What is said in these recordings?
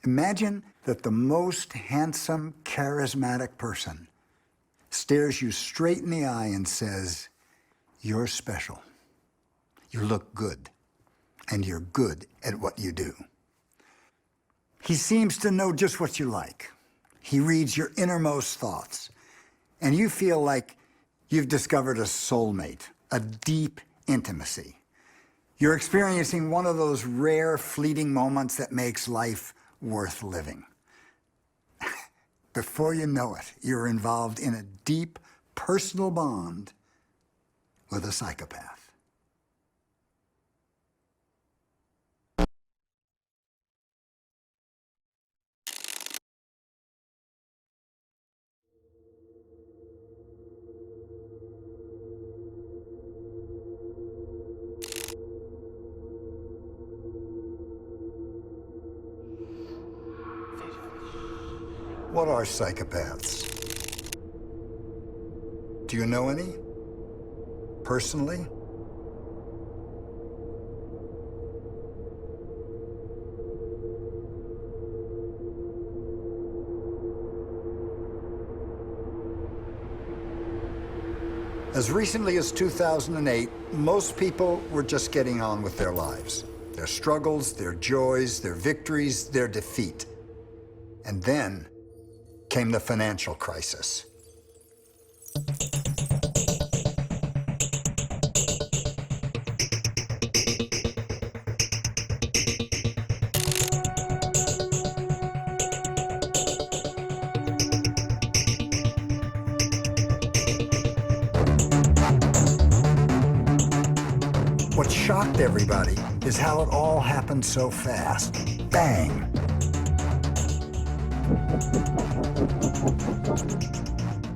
Imagine that the most handsome, charismatic person stares you straight in the eye and says, "You're special. You look good, and you're good at what you do." He seems to know just what you like. He reads your innermost thoughts, and you feel like you've discovered a soulmate, a deep intimacy. You're experiencing one of those rare, fleeting moments that makes life worth living. Before you know it, you're involved in a deep, personal bond with a psychopath. What are psychopaths? Do you know any? Personally? As recently as 2008, most people were just getting on with their lives. Their struggles, their joys, their victories, their defeat. And then came the financial crisis. What shocked everybody is how it all happened so fast. Bang!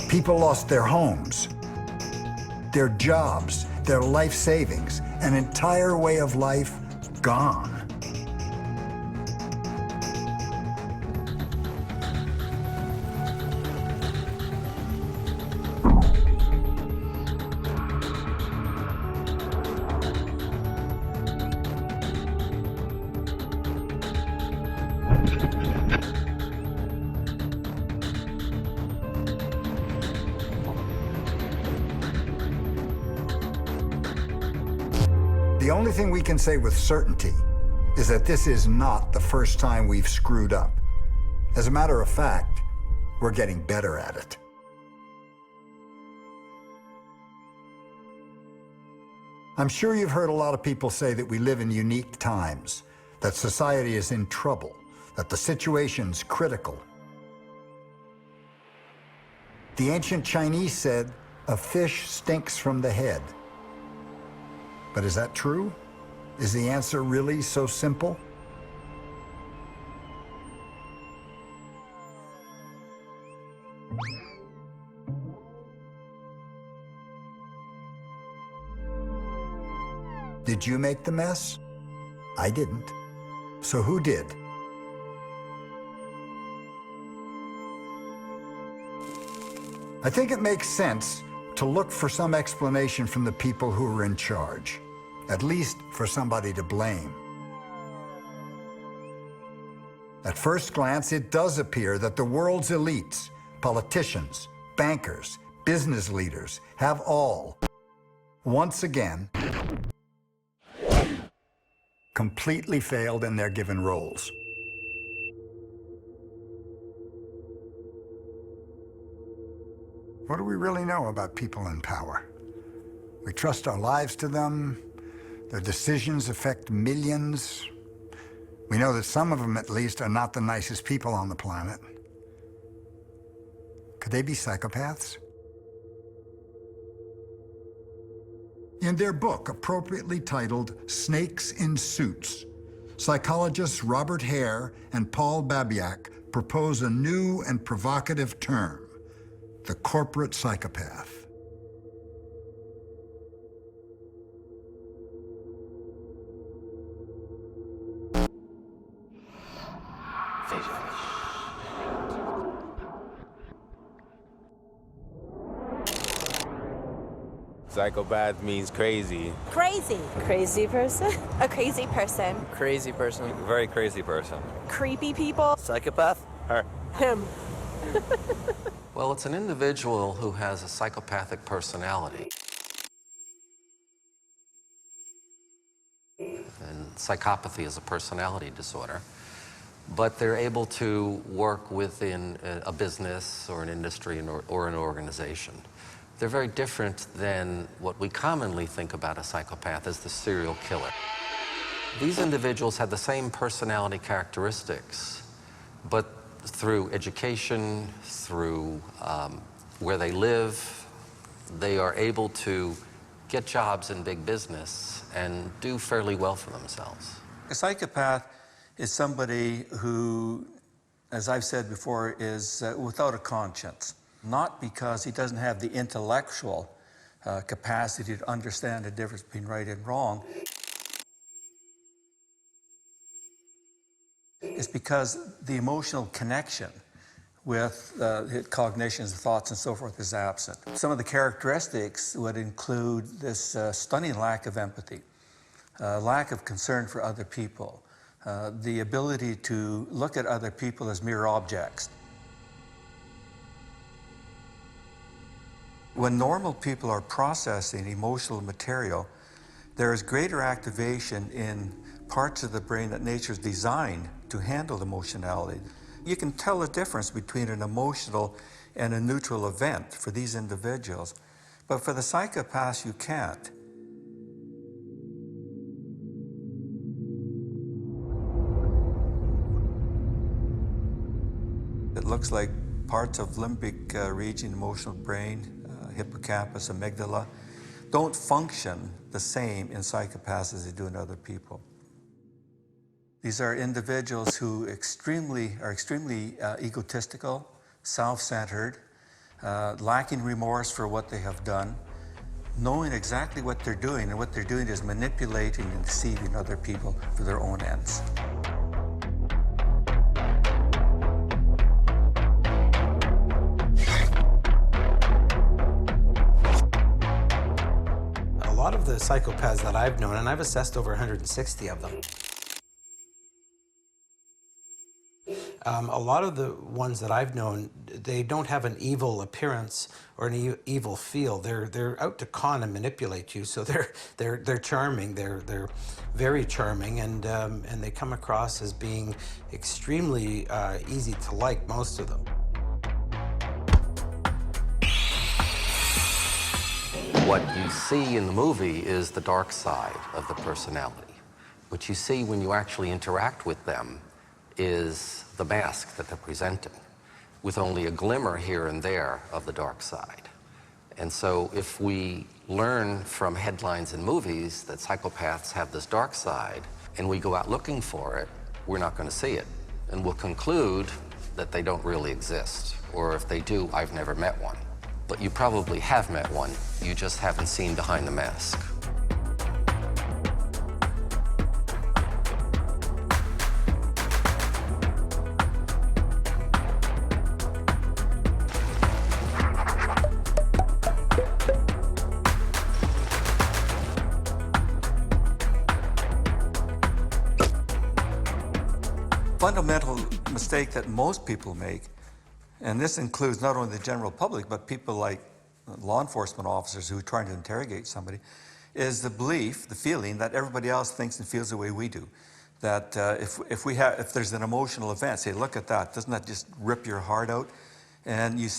People lost their homes, their jobs, their life savings, an entire way of life gone. The only thing we can say with certainty is that this is not the first time we've screwed up. As a matter of fact, we're getting better at it. I'm sure you've heard a lot of people say that we live in unique times, that society is in trouble, that the situation's critical. The ancient Chinese said, "A fish stinks from the head." But is that true? Is the answer really so simple? Did you make the mess? I didn't. So who did? I think it makes sense to look for some explanation from the people who are in charge, at least for somebody to blame. At first glance, it does appear that the world's elites, politicians, bankers, business leaders, have all, once again, completely failed in their given roles. What do we really know about people in power? We trust our lives to them. Their decisions affect millions. We know that some of them, at least, are not the nicest people on the planet. Could they be psychopaths? In their book, appropriately titled Snakes in Suits, psychologists Robert Hare and Paul Babiak propose a new and provocative term: the corporate psychopath. Psychopath means crazy. Crazy. Crazy person? A crazy person. Crazy person. Very crazy person. Creepy people. Psychopath? Her. Him. Well, it's an individual who has a psychopathic personality. And psychopathy is a personality disorder. But they're able to work within a business or an industry or an organization. They're very different than what we commonly think about a psychopath as the serial killer. These individuals have the same personality characteristics, but through education, through where they live, they are able to get jobs in big business and do fairly well for themselves. A psychopath is somebody who, as I've said before, is without a conscience. Not because he doesn't have the intellectual capacity to understand the difference between right and wrong. It's because the emotional connection with cognitions, thoughts, and so forth is absent. Some of the characteristics would include this stunning lack of empathy, lack of concern for other people, the ability to look at other people as mere objects. When normal people are processing emotional material, there is greater activation in parts of the brain that nature's designed to handle emotionality. You can tell the difference between an emotional and a neutral event for these individuals, but for the psychopaths, you can't. It looks like parts of limbic region, emotional brain, hippocampus, amygdala, don't function the same in psychopaths as they do in other people. These are individuals who are extremely egotistical, self-centered, lacking remorse for what they have done, knowing exactly what they're doing, and what they're doing is manipulating and deceiving other people for their own ends. A lot of the psychopaths that I've known, and I've assessed over 160 of them, a lot of the ones that I've known, they don't have an evil appearance or an evil feel. They're out to con and manipulate you. So they're charming. They're very charming, and they come across as being extremely easy to like. Most of them. What you see in the movie is the dark side of the personality. What you see when you actually interact with them is the mask that they're presenting, with only a glimmer here and there of the dark side. And so if we learn from headlines in movies that psychopaths have this dark side, and we go out looking for it, we're not going to see it. And we'll conclude that they don't really exist, or if they do, I've never met one. But you probably have met one, you just haven't seen behind the mask. Fundamental mistake that most people make, and this includes not only the general public, but people like law enforcement officers who are trying to interrogate somebody, is the belief, the feeling that everybody else thinks and feels the way we do. That if there's an emotional event, say, look at that, doesn't that just rip your heart out? And you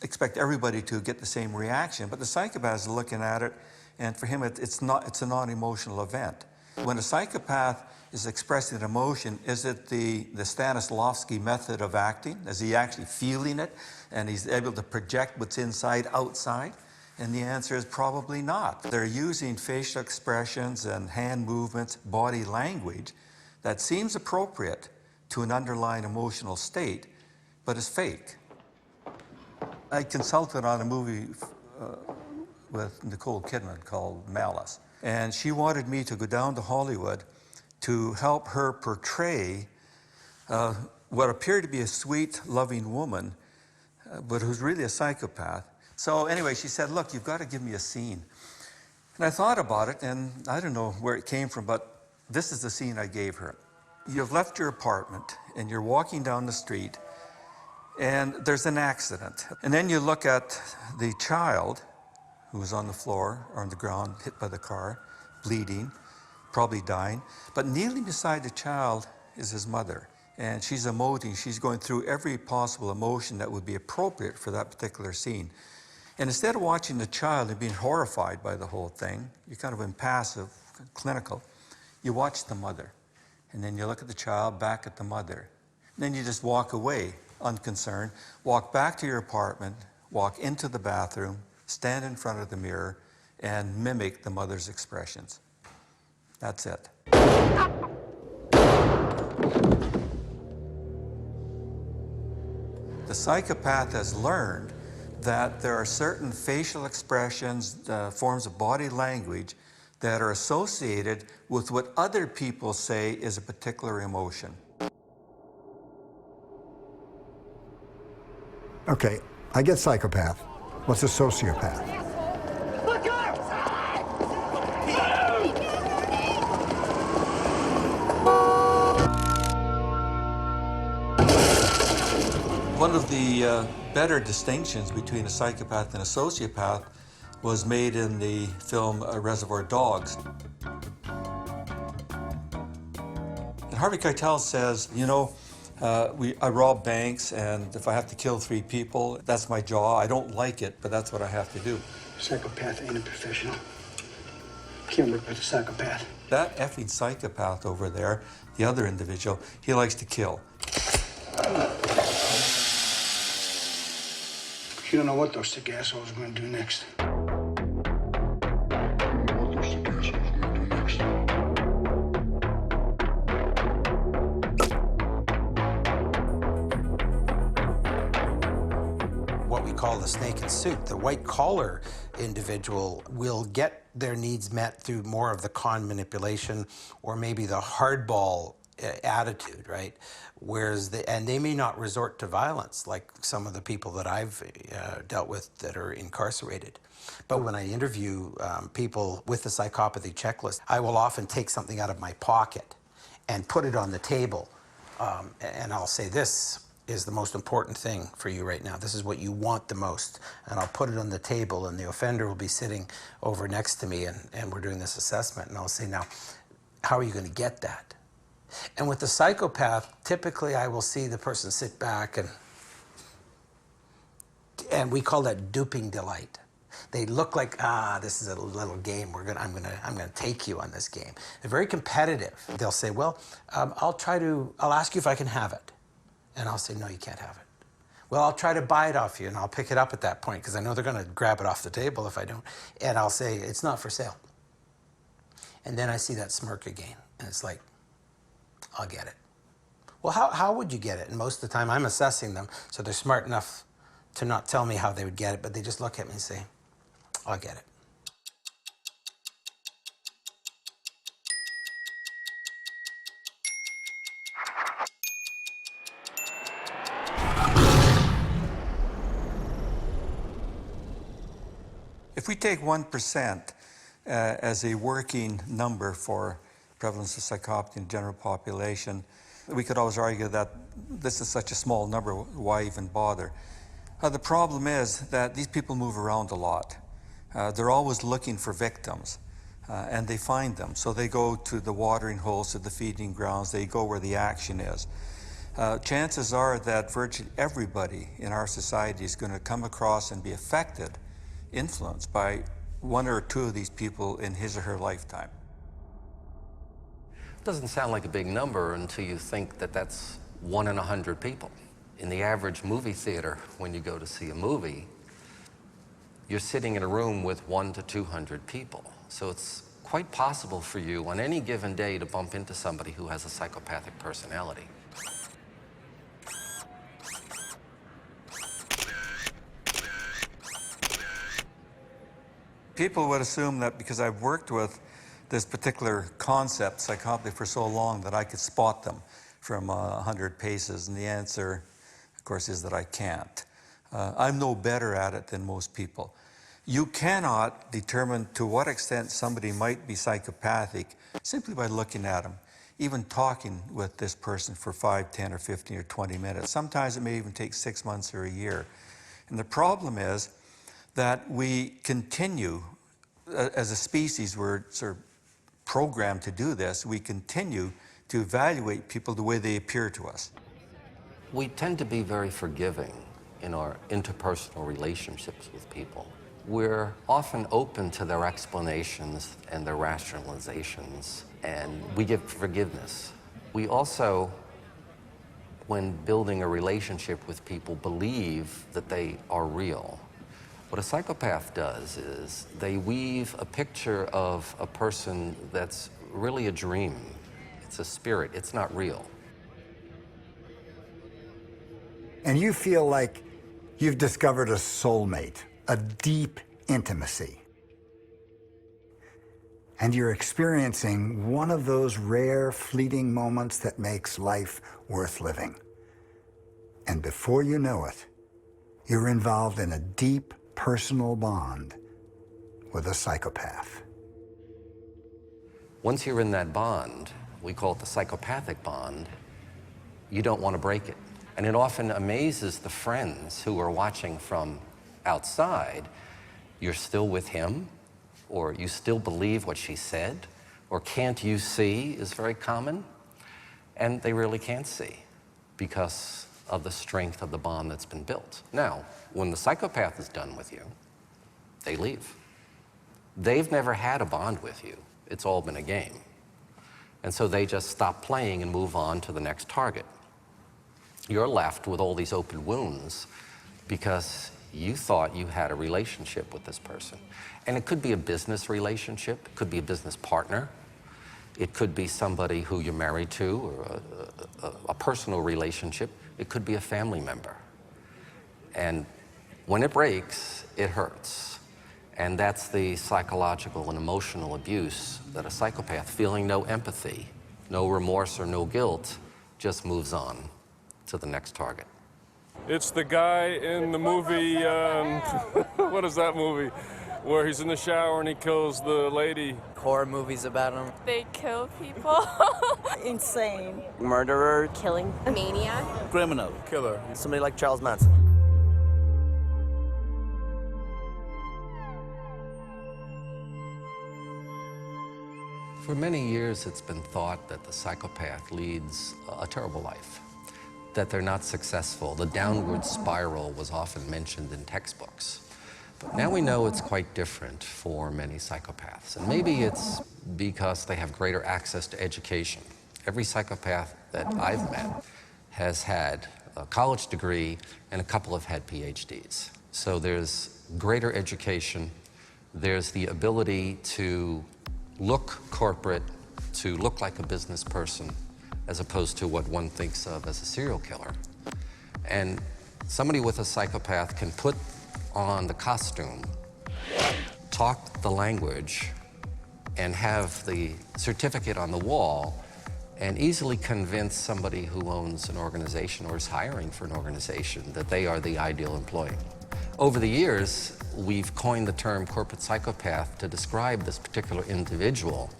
expect everybody to get the same reaction. But the psychopath is looking at it, and for him, it's a non-emotional event. When a psychopath is expressing an emotion, is it the Stanislavski method of acting? Is he actually feeling it, and he's able to project what's inside outside? And the answer is probably not. They're using facial expressions and hand movements, body language that seems appropriate to an underlying emotional state, but is fake. I consulted on a movie with Nicole Kidman called Malice, and she wanted me to go down to Hollywood to help her portray what appeared to be a sweet, loving woman, but who's really a psychopath, So anyway, she said, look, you've got to give me a scene. And I thought about it, and I don't know where it came from, but this is the scene I gave her. You've left your apartment, and you're walking down the street, and there's an accident. And then you look at the child who was on the floor or on the ground, hit by the car, bleeding, probably dying. But kneeling beside the child is his mother. And she's emoting, she's going through every possible emotion that would be appropriate for that particular scene. And instead of watching the child and being horrified by the whole thing, you're kind of impassive, clinical, you watch the mother. And then you look at the child, back at the mother. And then you just walk away, unconcerned, walk back to your apartment, walk into the bathroom, stand in front of the mirror, and mimic the mother's expressions. That's it. The psychopath has learned that there are certain facial expressions, forms of body language that are associated with what other people say is a particular emotion. Okay, I get psychopath. What's a sociopath? One of the better distinctions between a psychopath and a sociopath was made in the film Reservoir Dogs. And Harvey Keitel says, you know, I rob banks, and if I have to kill 3 people, that's my job. I don't like it, but that's what I have to do. Psychopath ain't a professional. Can't work with a psychopath. That effing psychopath over there, the other individual, he likes to kill. You don't know what those sick assholes are going to do next. What we call the snake in suit. The white collar individual will get their needs met through more of the con manipulation or maybe the hardball attitude, right? Whereas they may not resort to violence like some of the people that I've dealt with that are incarcerated. But when I interview people with the psychopathy checklist, I will often take something out of my pocket and put it on the table. And I'll say, this is the most important thing for you right now. This is what you want the most. And I'll put it on the table, and the offender will be sitting over next to me, and we're doing this assessment. And I'll say, now, how are you going to get that? And with the psychopath, typically I will see the person sit back, and we call that duping delight. They look like, this is a little game. I'm gonna take you on this game. They're very competitive. They'll say, well, I'll ask you if I can have it. And I'll say, no, you can't have it. Well, I'll try to buy it off you, and I'll pick it up at that point, because I know they're gonna grab it off the table if I don't. And I'll say, it's not for sale. And then I see that smirk again, and it's like, I'll get it. Well, how would you get it? And most of the time I'm assessing them, so they're smart enough to not tell me how they would get it, but they just look at me and say, I'll get it. If we take 1% as a working number for prevalence of psychopathy in the general population, we could always argue that this is such a small number, why even bother? The problem is that these people move around a lot. They're always looking for victims, and they find them. So they go to the watering holes, to the feeding grounds, they go where the action is. Chances are that virtually everybody in our society is going to come across and be affected, influenced by 1 or 2 of these people in his or her lifetime. Doesn't sound like a big number until you think that that's 1 in 100 people. In the average movie theater, when you go to see a movie, you're sitting in a room with 100 to 200 people. So it's quite possible for you on any given day to bump into somebody who has a psychopathic personality. People would assume that because I've worked with this particular concept, psychopathy, for so long that I could spot them from 100 paces, and the answer, of course, is that I can't. I'm no better at it than most people. You cannot determine to what extent somebody might be psychopathic simply by looking at them, even talking with this person for 5, 10, or 15, or 20 minutes. Sometimes it may even take 6 months or a year. And the problem is that we continue, as a species, we're sort of programmed to do this, we continue to evaluate people the way they appear to us. We tend to be very forgiving in our interpersonal relationships with people. We're often open to their explanations and their rationalizations, and we give forgiveness. We also, when building a relationship with people, believe that they are real. What a psychopath does is they weave a picture of a person that's really a dream. It's a spirit, it's not real. And you feel like you've discovered a soulmate, a deep intimacy. And you're experiencing one of those rare, fleeting moments that makes life worth living. And before you know it, you're involved in a deep personal bond with a psychopath. Once you're in that bond, we call it the psychopathic bond, you don't want to break it. And it often amazes the friends who are watching from outside. You're still with him, or you still believe what she said, or can't you see is very common. And they really can't see because of the strength of the bond that's been built. Now, when the psychopath is done with you, they leave. They've never had a bond with you. It's all been a game. And so they just stop playing and move on to the next target. You're left with all these open wounds because you thought you had a relationship with this person. And it could be a business relationship, it could be a business partner, it could be somebody who you're married to, or a personal relationship, it could be a family member. And when it breaks, it hurts. And that's the psychological and emotional abuse that a psychopath, feeling no empathy, no remorse or no guilt, just moves on to the next target. It's the guy in the movie, what is that movie? Where he's in the shower and he kills the lady. Horror movies about him. They kill people. Insane. Murderer. Killing. Maniac. Criminal. Killer. Somebody like Charles Manson. For many years, it's been thought that the psychopath leads a terrible life, that they're not successful. The downward spiral was often mentioned in textbooks. But now we know it's quite different for many psychopaths. And maybe it's because they have greater access to education. Every psychopath that I've met has had a college degree and a couple have had PhDs. So there's greater education. There's the ability to look corporate, to look like a business person, as opposed to what one thinks of as a serial killer. And somebody with a psychopath can put on the costume, talk the language, and have the certificate on the wall, and easily convince somebody who owns an organization or is hiring for an organization that they are the ideal employee. Over the years, we've coined the term corporate psychopath to describe this particular individual.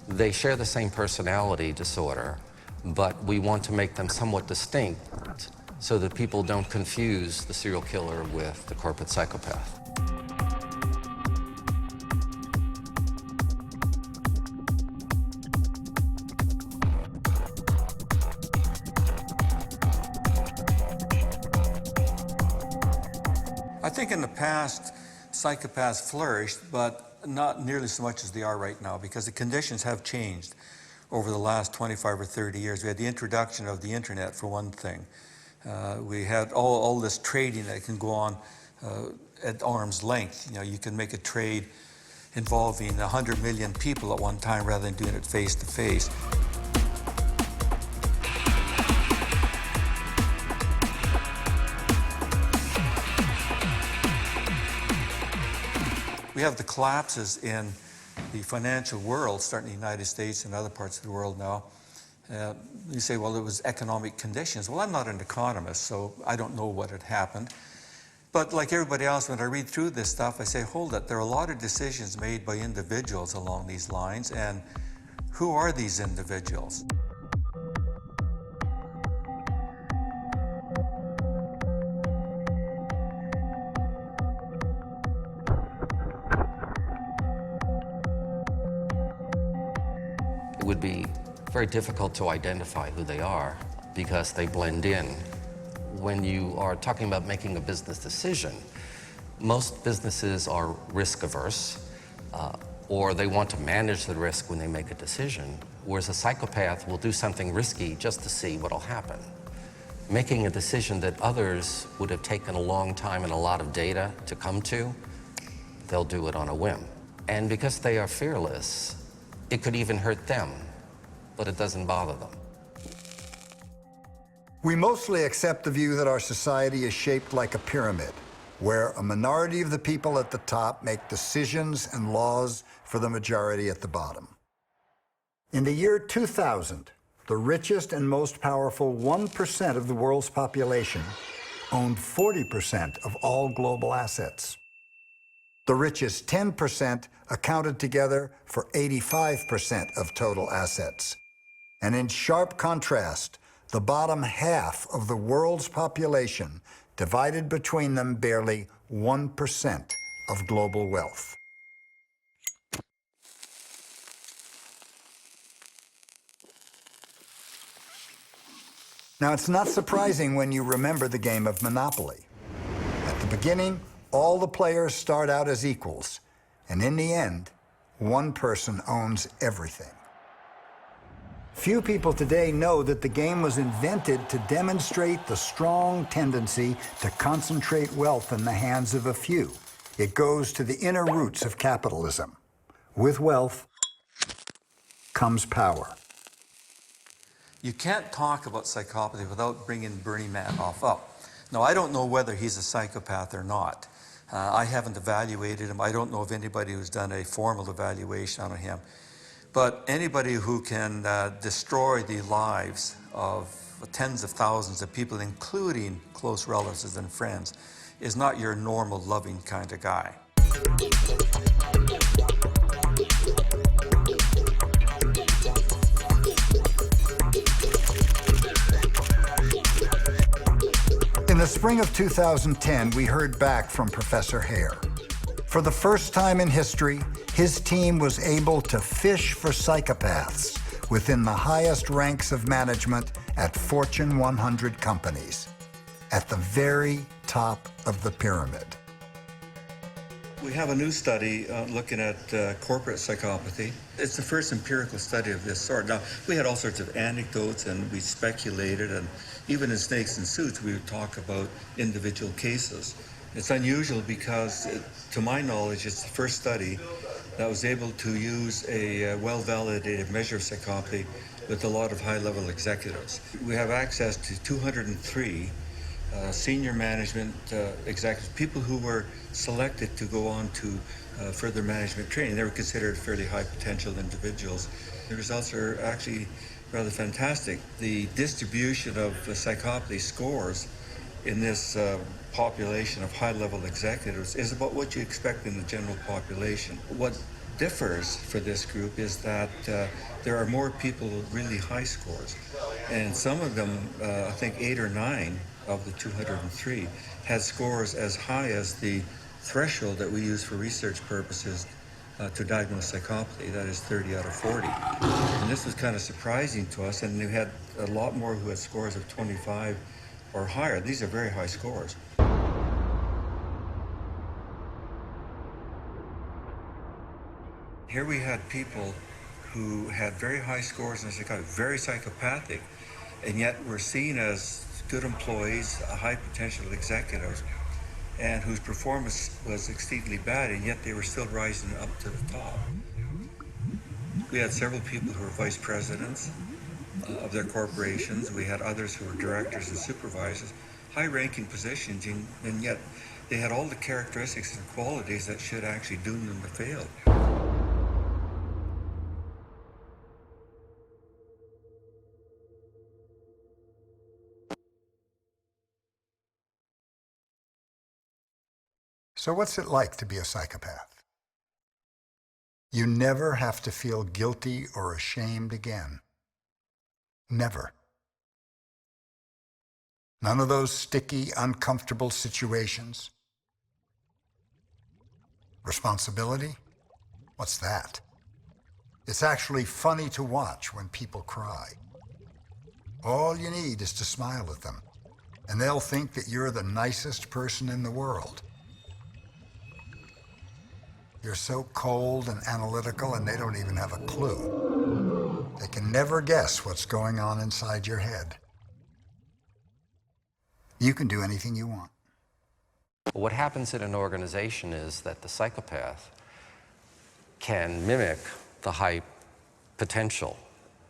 They share the same personality disorder, but we want to make them somewhat distinct so that people don't confuse the serial killer with the corporate psychopath. I think in the past, psychopaths flourished, but not nearly so much as they are right now, because the conditions have changed over the last 25 or 30 years. We had the introduction of the internet, for one thing. We had all this trading that can go on at arm's length. You know, you can make a trade involving 100 million people at one time rather than doing it face to face. We have the collapses in the financial world, starting in the United States and other parts of the world now. You say, well, it was economic conditions. Well, I'm not an economist, so I don't know what had happened. But like everybody else, when I read through this stuff, I say, hold it, there are a lot of decisions made by individuals along these lines, and who are these individuals? It would be very difficult to identify who they are because they blend in. When you are talking about making a business decision, most businesses are risk averse, or they want to manage the risk when they make a decision, whereas a psychopath will do something risky just to see what'll happen. Making a decision that others would have taken a long time and a lot of data to come to, they'll do it on a whim. And because they are fearless, it could even hurt them, but it doesn't bother them. We mostly accept the view that our society is shaped like a pyramid, where a minority of the people at the top make decisions and laws for the majority at the bottom. In the year 2000, the richest and most powerful 1% of the world's population owned 40% of all global assets. The richest 10% accounted together for 85% of total assets. And in sharp contrast, the bottom half of the world's population divided between them barely 1% of global wealth. Now, it's not surprising when you remember the game of Monopoly. At the beginning, all the players start out as equals, and in the end, one person owns everything. Few people today know that the game was invented to demonstrate the strong tendency to concentrate wealth in the hands of a few. It goes to the inner roots of capitalism. With wealth comes power. You can't talk about psychopathy without bringing Bernie Madoff up. Now, I don't know whether he's a psychopath or not. I haven't evaluated him. I don't know of anybody who's done a formal evaluation on him. But anybody who can destroy the lives of tens of thousands of people, including close relatives and friends, is not your normal, loving kind of guy. In the spring of 2010, we heard back from Professor Hare. For the first time in history, his team was able to fish for psychopaths within the highest ranks of management at Fortune 100 companies, at the very top of the pyramid. We have a new study looking at corporate psychopathy. It's the first empirical study of this sort. Now, we had all sorts of anecdotes and we speculated, and even in Snakes and Suits, we would talk about individual cases. It's unusual because, to my knowledge, it's the first study that was able to use a well-validated measure of psychopathy with a lot of high-level executives. We have access to 203 senior management executives, people who were selected to go on to further management training. They were considered fairly high potential individuals. The results are actually rather fantastic. The distribution of psychopathy scores in this population of high-level executives is about what you expect in the general population. What differs for this group is that there are more people with really high scores, and some of them, I think 8 or 9 of the 203, had scores as high as the threshold that we use for research purposes to diagnose psychopathy, that is 30 out of 40. And this was kind of surprising to us, and we had a lot more who had scores of 25 or higher. These are very high scores. Here we had people who had very high scores in psychopathy, very psychopathic, and yet were seen as good employees, high potential executives, and whose performance was exceedingly bad, and yet they were still rising up to the top. We had several people who were vice presidents of their corporations. We had others who were directors and supervisors, high-ranking positions, and yet they had all the characteristics and qualities that should actually doom them to fail. So what's it like to be a psychopath? You never have to feel guilty or ashamed again. Never. None of those sticky, uncomfortable situations. Responsibility? What's that? It's actually funny to watch when people cry. All you need is to smile at them, and they'll think that you're the nicest person in the world. You're so cold and analytical, and they don't even have a clue. They can never guess what's going on inside your head. You can do anything you want. What happens in an organization is that the psychopath can mimic the high potential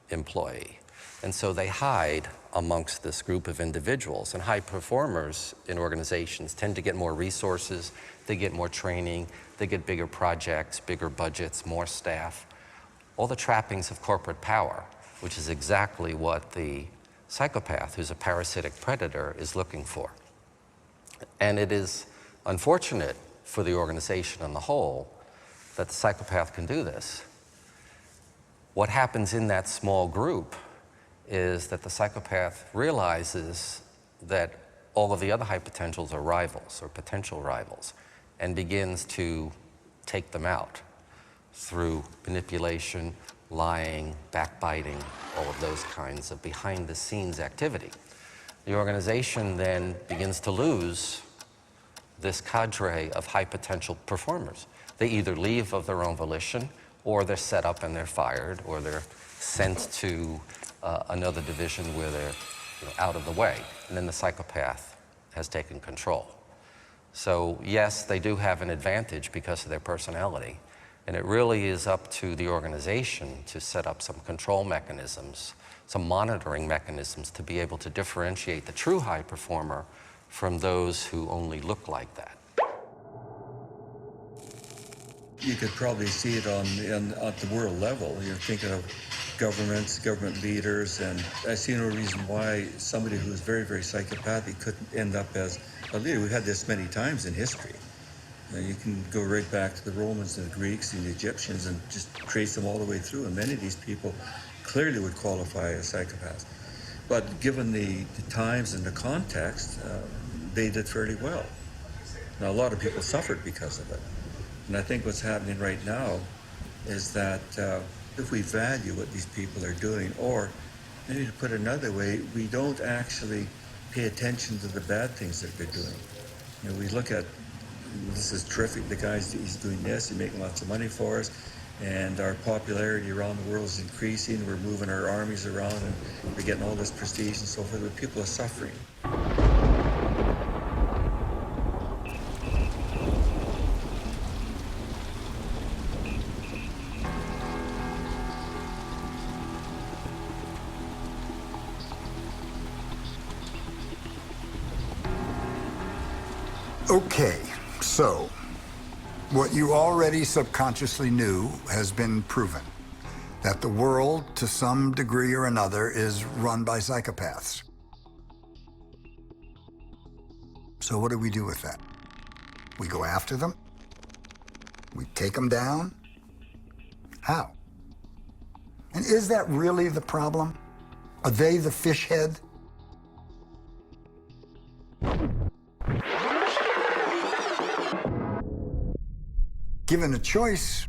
employee. And so they hide amongst this group of individuals. And high performers in organizations tend to get more resources, they get more training, they get bigger projects, bigger budgets, more staff. All the trappings of corporate power, which is exactly what the psychopath, who's a parasitic predator, is looking for. And it is unfortunate for the organization on the whole that the psychopath can do this. What happens in that small group is that the psychopath realizes that all of the other high potentials are rivals or potential rivals and begins to take them out through manipulation, lying, backbiting, all of those kinds of behind-the-scenes activity. The organization then begins to lose this cadre of high-potential performers. They either leave of their own volition, or they're set up and they're fired, or they're sent to another division where they're out of the way. And then the psychopath has taken control. So yes, they do have an advantage because of their personality. And it really is up to the organization to set up some control mechanisms, some monitoring mechanisms to be able to differentiate the true high performer from those who only look like that. You could probably see it at the world level. You're thinking of governments, government leaders, and I see no reason why somebody who is very, very psychopathic couldn't end up as a leader. We've had this many times in history. You can go right back to the Romans and the Greeks and the Egyptians and just trace them all the way through, and many of these people clearly would qualify as psychopaths. But given the times and the context, they did fairly well. Now, a lot of people suffered because of it. And I think what's happening right now is that if we value what these people are doing, or maybe to put it another way, we don't actually pay attention to the bad things that they're doing. We look at, this is terrific, the guy's he's doing this, he's making lots of money for us, and our popularity around the world is increasing, we're moving our armies around, and we're getting all this prestige and so forth, but people are suffering. Okay, so what you already subconsciously knew has been proven, that the world, to some degree or another, is run by psychopaths. So what do we do with that? We go after them? We take them down? How? And is that really the problem? Are they the fishead? Given a choice,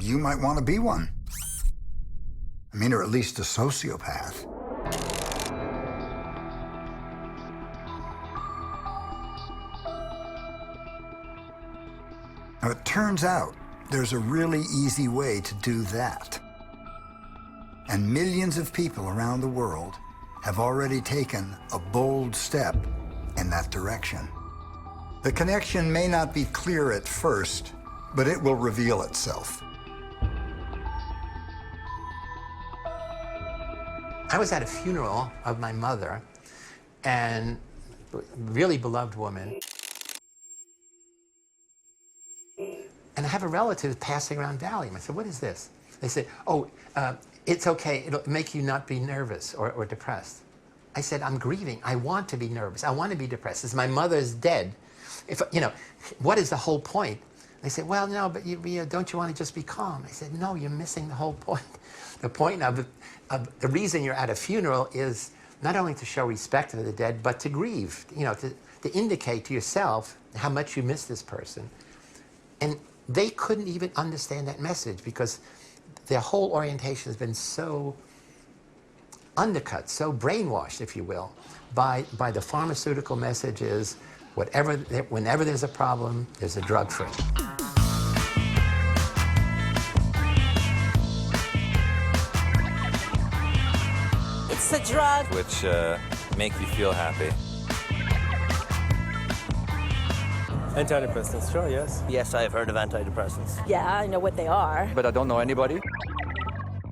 you might want to be one. I mean, or at least a sociopath. Now, it turns out there's a really easy way to do that. And millions of people around the world have already taken a bold step in that direction. The connection may not be clear at first, but it will reveal itself. I was at a funeral of my mother, and really beloved woman. And I have a relative passing around Valium. I said, what is this? They said, oh, it's okay, it'll make you not be nervous or depressed. I said, I'm grieving, I want to be nervous, I want to be depressed. As my mother's dead, if, you know, what is the whole point? They said, well, no, but don't you want to just be calm? I said, no, you're missing the whole point. The point of the reason you're at a funeral is not only to show respect to the dead, but to grieve, you know, to indicate to yourself how much you miss this person. And they couldn't even understand that message because their whole orientation has been so undercut, so brainwashed, if you will, by the pharmaceutical messages, whenever there's a problem, there's a drug for it. It's a drug. Which make you feel happy. Antidepressants, sure, yes. Yes, I have heard of antidepressants. Yeah, I know what they are. But I don't know anybody.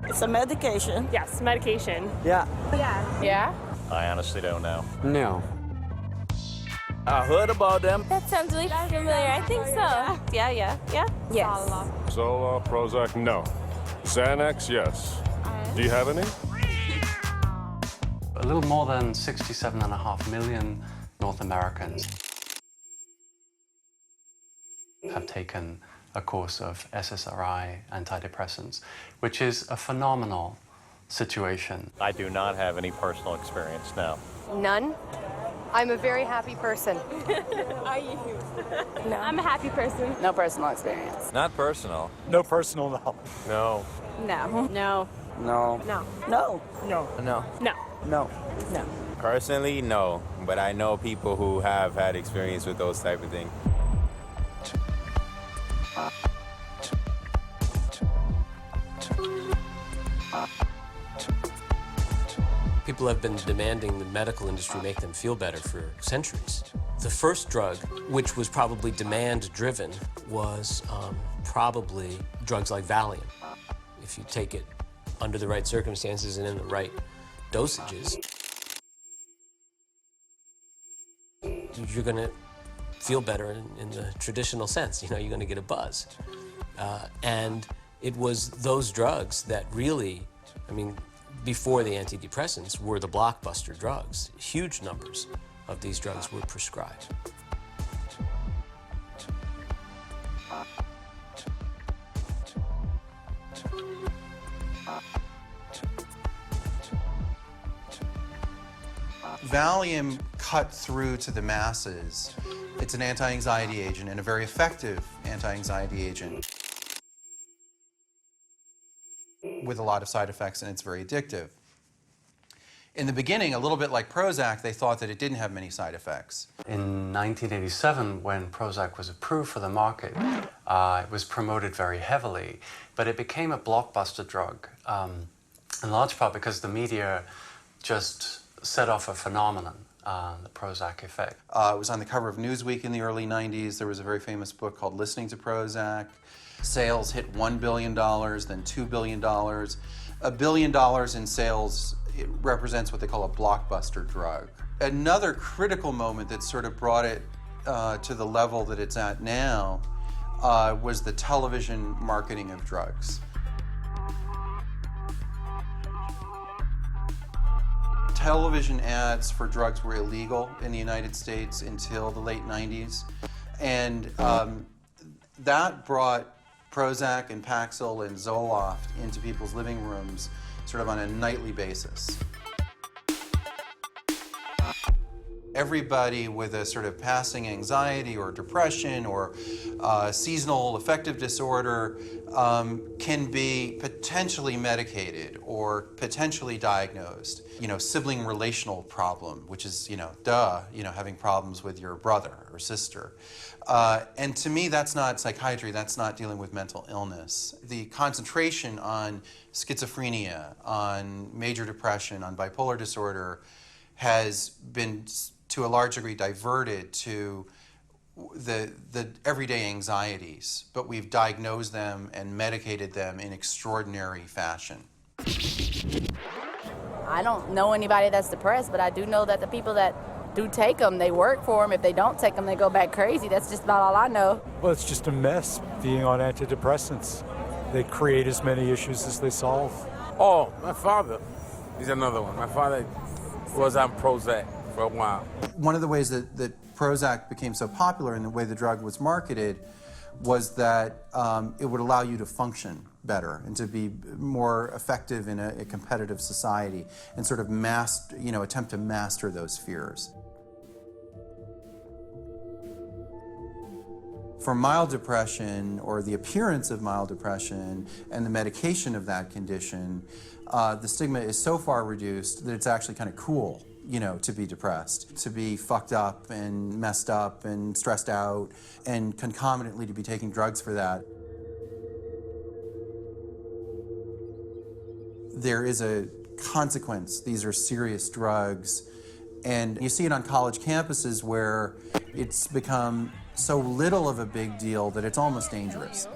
It's a medication. Yes, medication. Yeah. Yeah. Yeah? I honestly don't know. No. I heard about them. That sounds really familiar. I think so. Yeah. Yes. Zoloft, Prozac, no. Xanax, yes. Do you have any? A little more than 67.5 million North Americans have taken a course of SSRI antidepressants, which is a phenomenal situation. I do not have any personal experience, no. None. I'm a very happy person. Are you? No. I'm a happy person. No personal experience. Not personal. No personal knowledge. No. No. No. No. No. No. No. No. No. No. No. Personally, no. But I know people who have had experience with those type of things. People have been demanding the medical industry make them feel better for centuries. The first drug, which was probably demand-driven, was probably drugs like Valium. If you take it under the right circumstances and in the right dosages, you're going to feel better in the traditional sense. You know, you're going to get a buzz. And it was those drugs that really, I mean, before the antidepressants, were the blockbuster drugs. Huge numbers of these drugs were prescribed. Valium cut through to the masses. It's an anti-anxiety agent and a very effective anti-anxiety agent with a lot of side effects, and it's very addictive. In the beginning, a little bit like Prozac, they thought that it didn't have many side effects. In 1987, when Prozac was approved for the market, it was promoted very heavily, but it became a blockbuster drug, in large part because the media just set off a phenomenon, the Prozac effect. It was on the cover of Newsweek in the early 90s. There was a very famous book called Listening to Prozac. Sales hit $1 billion, then $2 billion. $1 billion in sales, it represents what they call a blockbuster drug. Another critical moment that sort of brought it to the level that it's at now was the television marketing of drugs. Television ads for drugs were illegal in the United States until the late 90s. And that brought Prozac and Paxil and Zoloft into people's living rooms sort of on a nightly basis. Everybody with a sort of passing anxiety or depression or seasonal affective disorder can be potentially medicated or potentially diagnosed. You know, sibling relational problem, which is, having problems with your brother or sister. And to me, that's not psychiatry, that's not dealing with mental illness. The concentration on schizophrenia, on major depression, on bipolar disorder has been, to a large degree, diverted to the everyday anxieties, but we've diagnosed them and medicated them in extraordinary fashion. I don't know anybody that's depressed, but I do know that the people that do take them, they work for them. If they don't take them, they go back crazy. That's just about all I know. Well, it's just a mess being on antidepressants. They create as many issues as they solve. Oh, my father is another one. My father was on Prozac for a while. One of the ways that Prozac became so popular and the way the drug was marketed was that it would allow you to function better and to be more effective in a competitive society and sort of attempt to master those fears. For mild depression, or the appearance of mild depression, and the medication of that condition, the stigma is so far reduced that it's actually kind of cool, to be depressed, to be fucked up and messed up and stressed out, and concomitantly to be taking drugs for that. There is a consequence. These are serious drugs. And you see it on college campuses where it's become so little of a big deal that it's almost dangerous.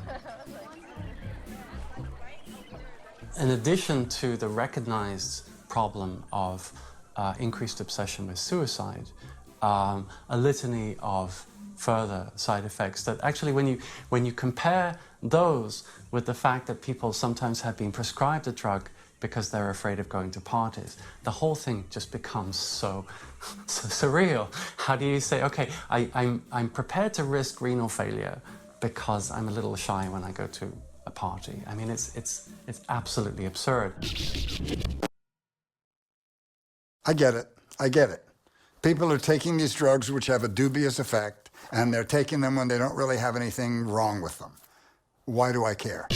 In addition to the recognized problem of increased obsession with suicide, a litany of further side effects that actually when you compare those with the fact that people sometimes have been prescribed a drug because they're afraid of going to parties, the whole thing just becomes so surreal. How do you say, okay, I'm prepared to risk renal failure because I'm a little shy when I go to a party? I mean, it's absolutely absurd. I get it. People are taking these drugs which have a dubious effect, and they're taking them when they don't really have anything wrong with them. Why do I care?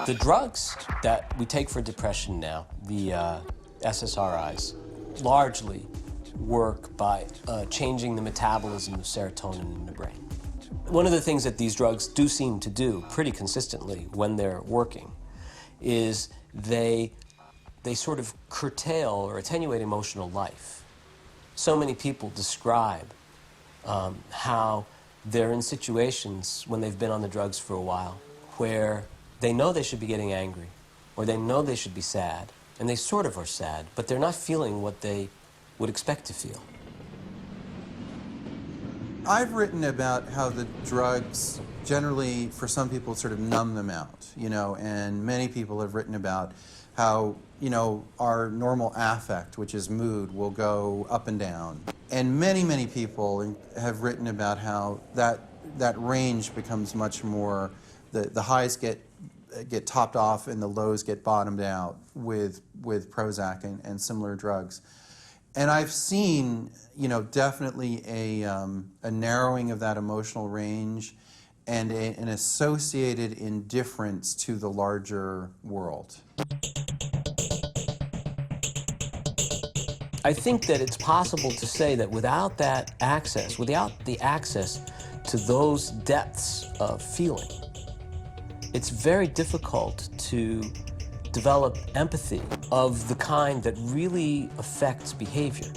The drugs that we take for depression now, the SSRIs, largely work by changing the metabolism of serotonin in the brain. One of the things that these drugs do seem to do pretty consistently when they're working is they sort of curtail or attenuate emotional life. So many people describe how they're in situations when they've been on the drugs for a while where they know they should be getting angry, or they know they should be sad, and they sort of are sad, but they're not feeling what they would expect to feel. I've written about how the drugs generally, for some people, sort of numb them out, and many people have written about how, our normal affect, which is mood, will go up and down. And many, many people have written about how that range becomes much more, the highs get topped off and the lows get bottomed out with Prozac and similar drugs. And I've seen, definitely a narrowing of that emotional range and an associated indifference to the larger world. I think that it's possible to say that without that access, without the access to those depths of feeling, it's very difficult to develop empathy of the kind that really affects behavior.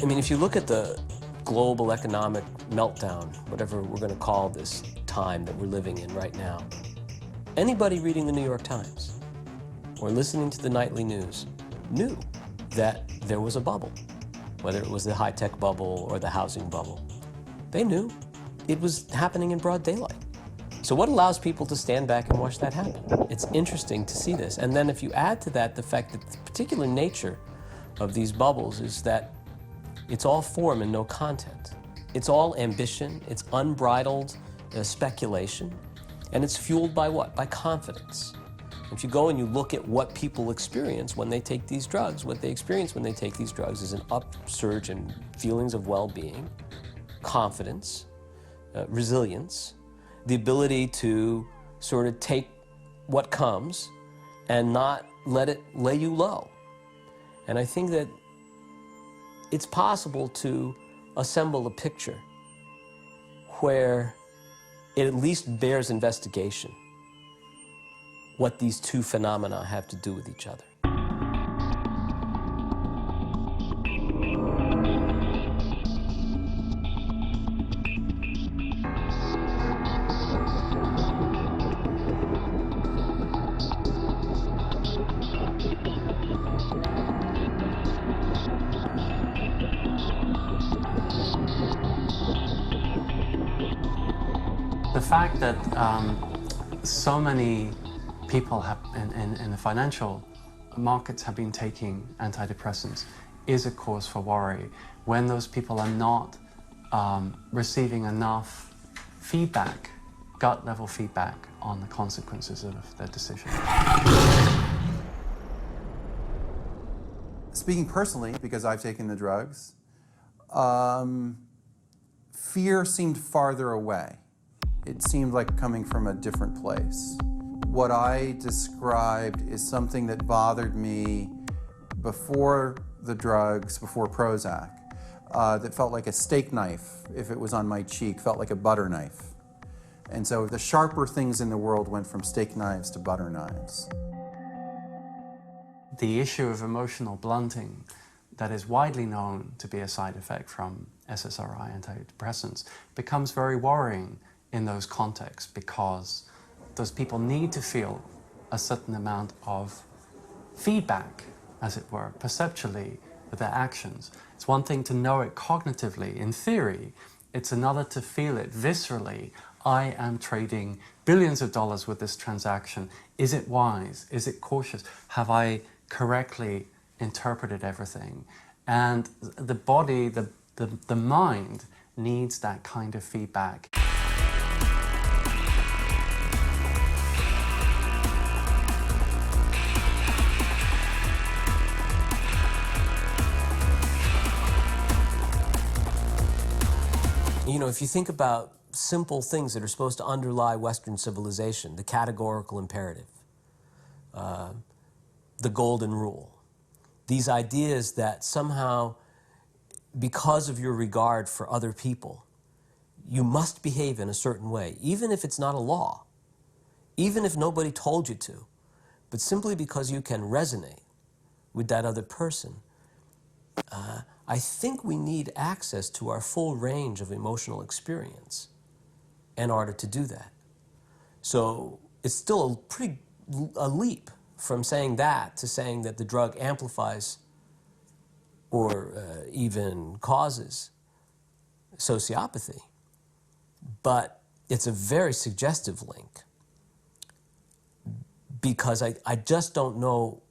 I mean, if you look at the global economic meltdown, whatever we're going to call this time that we're living in right now, anybody reading the New York Times or listening to the nightly news knew that there was a bubble, whether it was the high-tech bubble or the housing bubble. They knew it was happening in broad daylight. So what allows people to stand back and watch that happen? It's interesting to see this. And then if you add to that the fact that the particular nature of these bubbles is that it's all form and no content. It's all ambition, it's unbridled speculation, and it's fueled by what? By confidence. If you go and you look at what people experience when they take these drugs, what they experience when they take these drugs is an upsurge in feelings of well-being, confidence, resilience, the ability to sort of take what comes and not let it lay you low. And I think that it's possible to assemble a picture where it at least bears investigation what these two phenomena have to do with each other. fact that so many people have, in the financial markets have been taking antidepressants is a cause for worry when those people are not receiving enough feedback, gut-level feedback on the consequences of their decision. Speaking personally, because I've taken the drugs, fear seemed farther away. It seemed like coming from a different place. What I described is something that bothered me before the drugs, before Prozac, that felt like a steak knife if it was on my cheek, felt like a butter knife. And so the sharper things in the world went from steak knives to butter knives. The issue of emotional blunting that is widely known to be a side effect from SSRI antidepressants becomes very worrying in those contexts because those people need to feel a certain amount of feedback, as it were, perceptually with their actions. It's one thing to know it cognitively, in theory. It's another to feel it viscerally. I am trading billions of dollars with this transaction. Is it wise? Is it cautious? Have I correctly interpreted everything? And the body, the mind needs that kind of feedback. You know, if you think about simple things that are supposed to underlie Western civilization, the categorical imperative, the golden rule, these ideas that somehow, because of your regard for other people, you must behave in a certain way, even if it's not a law, even if nobody told you to, but simply because you can resonate with that other person. I think we need access to our full range of emotional experience in order to do that. So it's still a leap from saying that to saying that the drug amplifies or even causes sociopathy. But it's a very suggestive link because I just don't know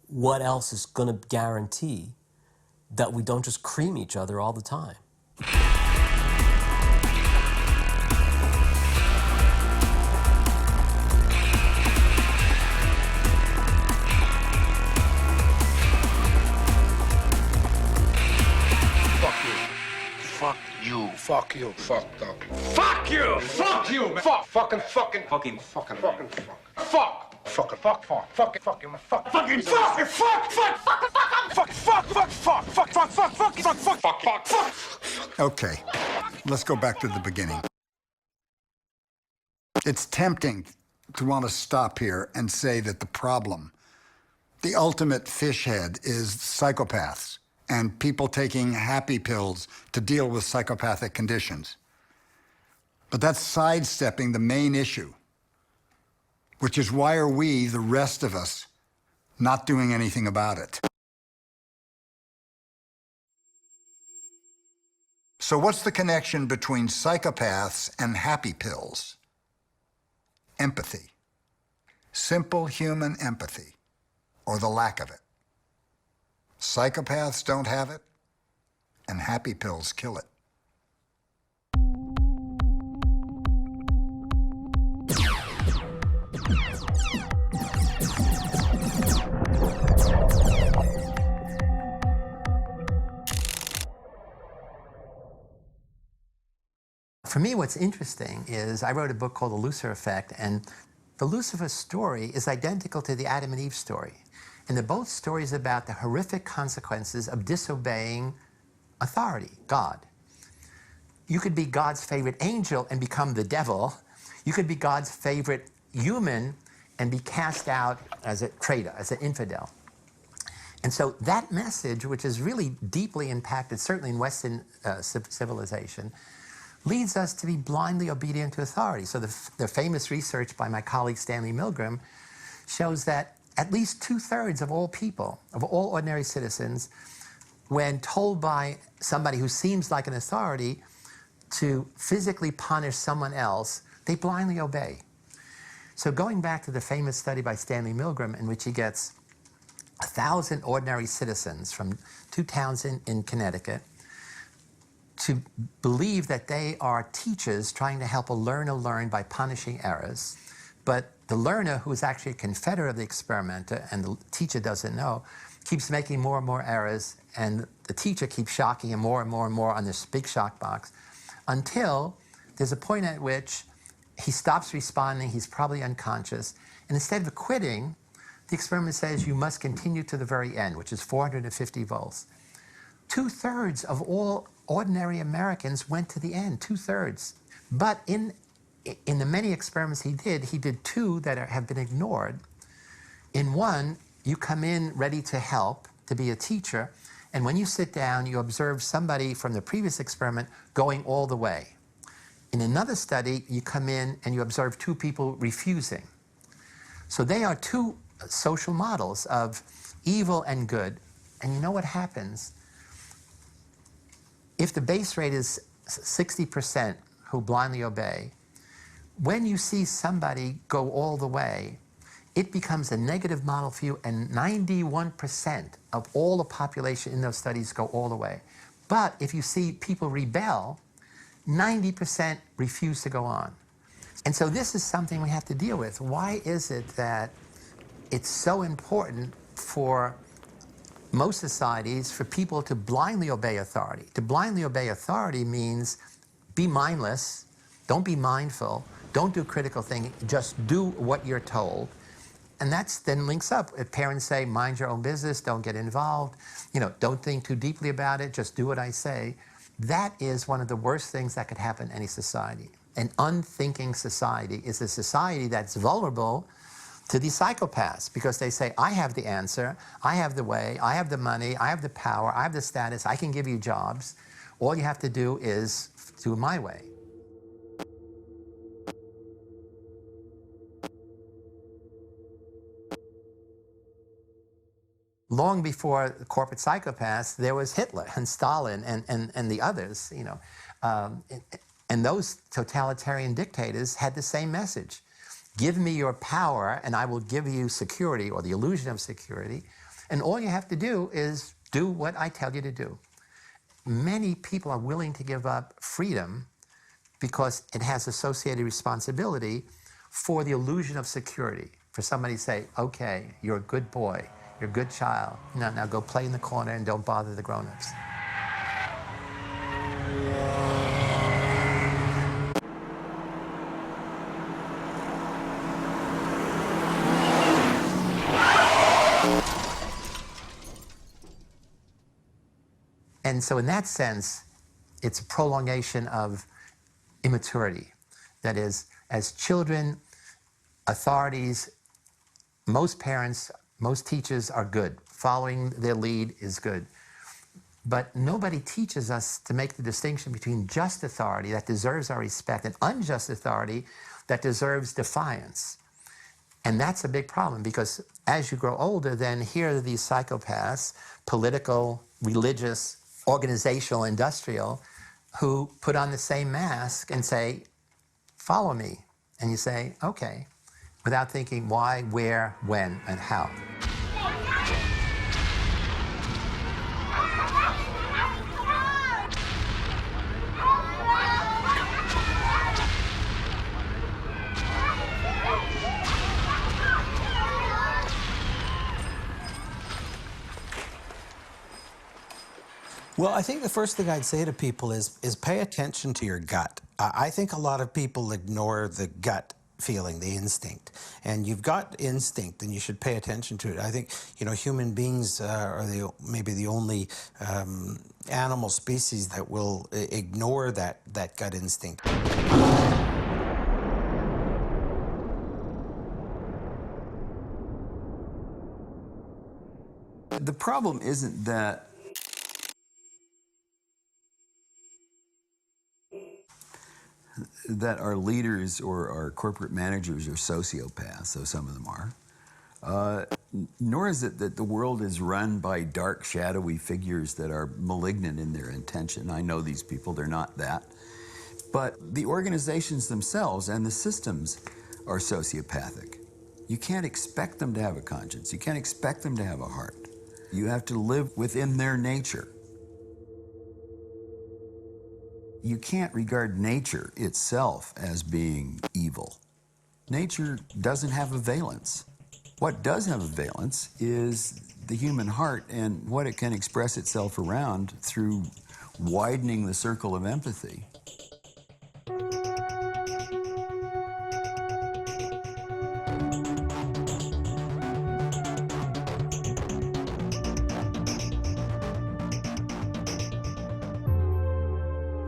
what else is going to guarantee that we don't just cream each other all the time. Fuck you, fucked up. Fuck you, man. Fuck, fucking, fuck. Okay, let's go back to the beginning. It's tempting to want to stop here and say that the problem, the ultimate fishhead, is psychopaths and people taking happy pills to deal with psychopathic conditions. But that's sidestepping the main issue, which is why are we, the rest of us, not doing anything about it? So what's the connection between psychopaths and happy pills? Empathy. Simple human empathy, or the lack of it. Psychopaths don't have it, and happy pills kill it. For me, what's interesting is I wrote a book called The Lucifer Effect, and the Lucifer story is identical to the Adam and Eve story. And they're both stories about the horrific consequences of disobeying authority, God. You could be God's favorite angel and become the devil. You could be God's favorite human and be cast out as a traitor, as an infidel. And so that message, which is really deeply impacted, certainly in Western civilization, leads us to be blindly obedient to authority. So the famous research by my colleague Stanley Milgram shows that at least 2/3 of all people, of all ordinary citizens, when told by somebody who seems like an authority to physically punish someone else, They blindly obey. So going back to the famous study by Stanley Milgram in which he gets 1,000 ordinary citizens from 2 towns in Connecticut to believe that they are teachers trying to help a learner learn by punishing errors. But the learner, who is actually a confederate of the experimenter, and the teacher doesn't know, keeps making more and more errors, and the teacher keeps shocking him more and more and more on this big shock box, until there's a point at which he stops responding, he's probably unconscious, and instead of quitting, the experiment says you must continue to the very end, which is 450 volts. 2/3 of all ordinary Americans went to the end, 2/3. But in the many experiments he did 2 that have been ignored. In one, you come in ready to help, to be a teacher, and when you sit down, you observe somebody from the previous experiment going all the way. In another study, you come in and you observe 2 people refusing. So they are 2 social models of evil and good. And you know what happens? If the base rate is 60% who blindly obey, when you see somebody go all the way, it becomes a negative model for you, and 91% of all the population in those studies go all the way. But if you see people rebel, 90% refuse to go on. And so this is something we have to deal with. Why is it that it's so important for most societies for people to blindly obey authority? To blindly obey authority means be mindless, don't be mindful, don't do critical thinking, just do what you're told. And that then links up. If parents say, mind your own business, don't get involved, don't think too deeply about it, just do what I say. That is one of the worst things that could happen in any society. An unthinking society is a society that's vulnerable to these psychopaths because they say, I have the answer, I have the way, I have the money, I have the power, I have the status, I can give you jobs. All you have to do is do it my way. Long before corporate psychopaths, there was Hitler and Stalin and the others, and those totalitarian dictators had the same message. Give me your power and I will give you security or the illusion of security. And all you have to do is do what I tell you to do. Many people are willing to give up freedom because it has associated responsibility for the illusion of security. For somebody to say, okay, you're a good boy, you're a good child. Now go play in the corner and don't bother the grown-ups. And so in that sense, it's a prolongation of immaturity. That is, as children, authorities, most parents, most teachers are good. Following their lead is good. But nobody teaches us to make the distinction between just authority that deserves our respect and unjust authority that deserves defiance. And that's a big problem because as you grow older, then here are these psychopaths, political, religious, organizational, industrial, who put on the same mask and say, follow me. And you say, okay, without thinking why, where, when, and how. Well, I think the first thing I'd say to people is pay attention to your gut. I think a lot of people ignore the gut feeling, the instinct. And you've got instinct, and you should pay attention to it. I think, human beings are maybe the only animal species that will ignore that gut instinct. The problem isn't that our leaders or our corporate managers are sociopaths, though some of them are, nor is it that the world is run by dark, shadowy figures that are malignant in their intention. I know these people, they're not that. But the organizations themselves and the systems are sociopathic. You can't expect them to have a conscience. You can't expect them to have a heart. You have to live within their nature. You can't regard nature itself as being evil. Nature doesn't have a valence. What does have a valence is the human heart and what it can express itself around through widening the circle of empathy.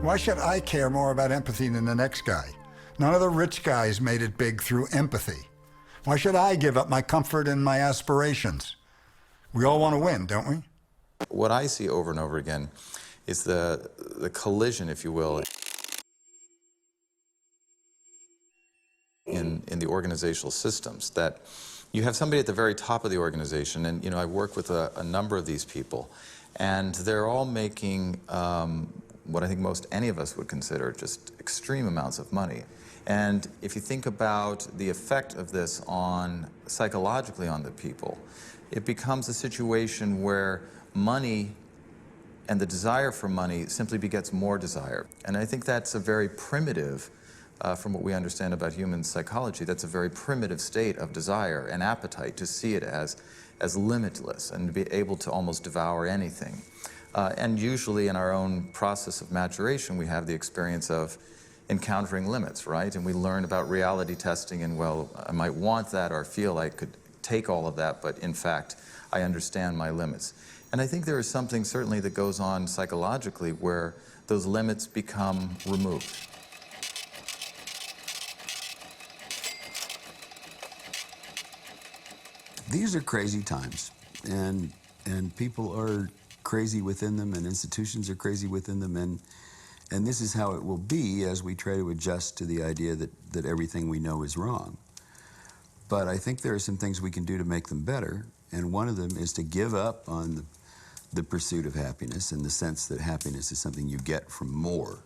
Why should I care more about empathy than the next guy? None of the rich guys made it big through empathy. Why should I give up my comfort and my aspirations? We all want to win, don't we? What I see over and over again is the collision, if you will, in the organizational systems. That you have somebody at the very top of the organization, and I work with a number of these people, and they're all making what I think most any of us would consider just extreme amounts of money. And if you think about the effect of this psychologically on the people, it becomes a situation where money and the desire for money simply begets more desire. And I think that's a very primitive, from what we understand about human psychology, that's a very primitive state of desire and appetite, to see it as limitless and to be able to almost devour anything. And usually in our own process of maturation, we have the experience of encountering limits, right? And we learn about reality testing and, well, I might want that or feel I could take all of that, but in fact, I understand my limits. And I think there is something certainly that goes on psychologically where those limits become removed. These are crazy times, and people are crazy within them, and institutions are crazy within them, and this is how it will be as we try to adjust to the idea that everything we know is wrong. But I think there are some things we can do to make them better, and one of them is to give up on the pursuit of happiness, in the sense that happiness is something you get from more.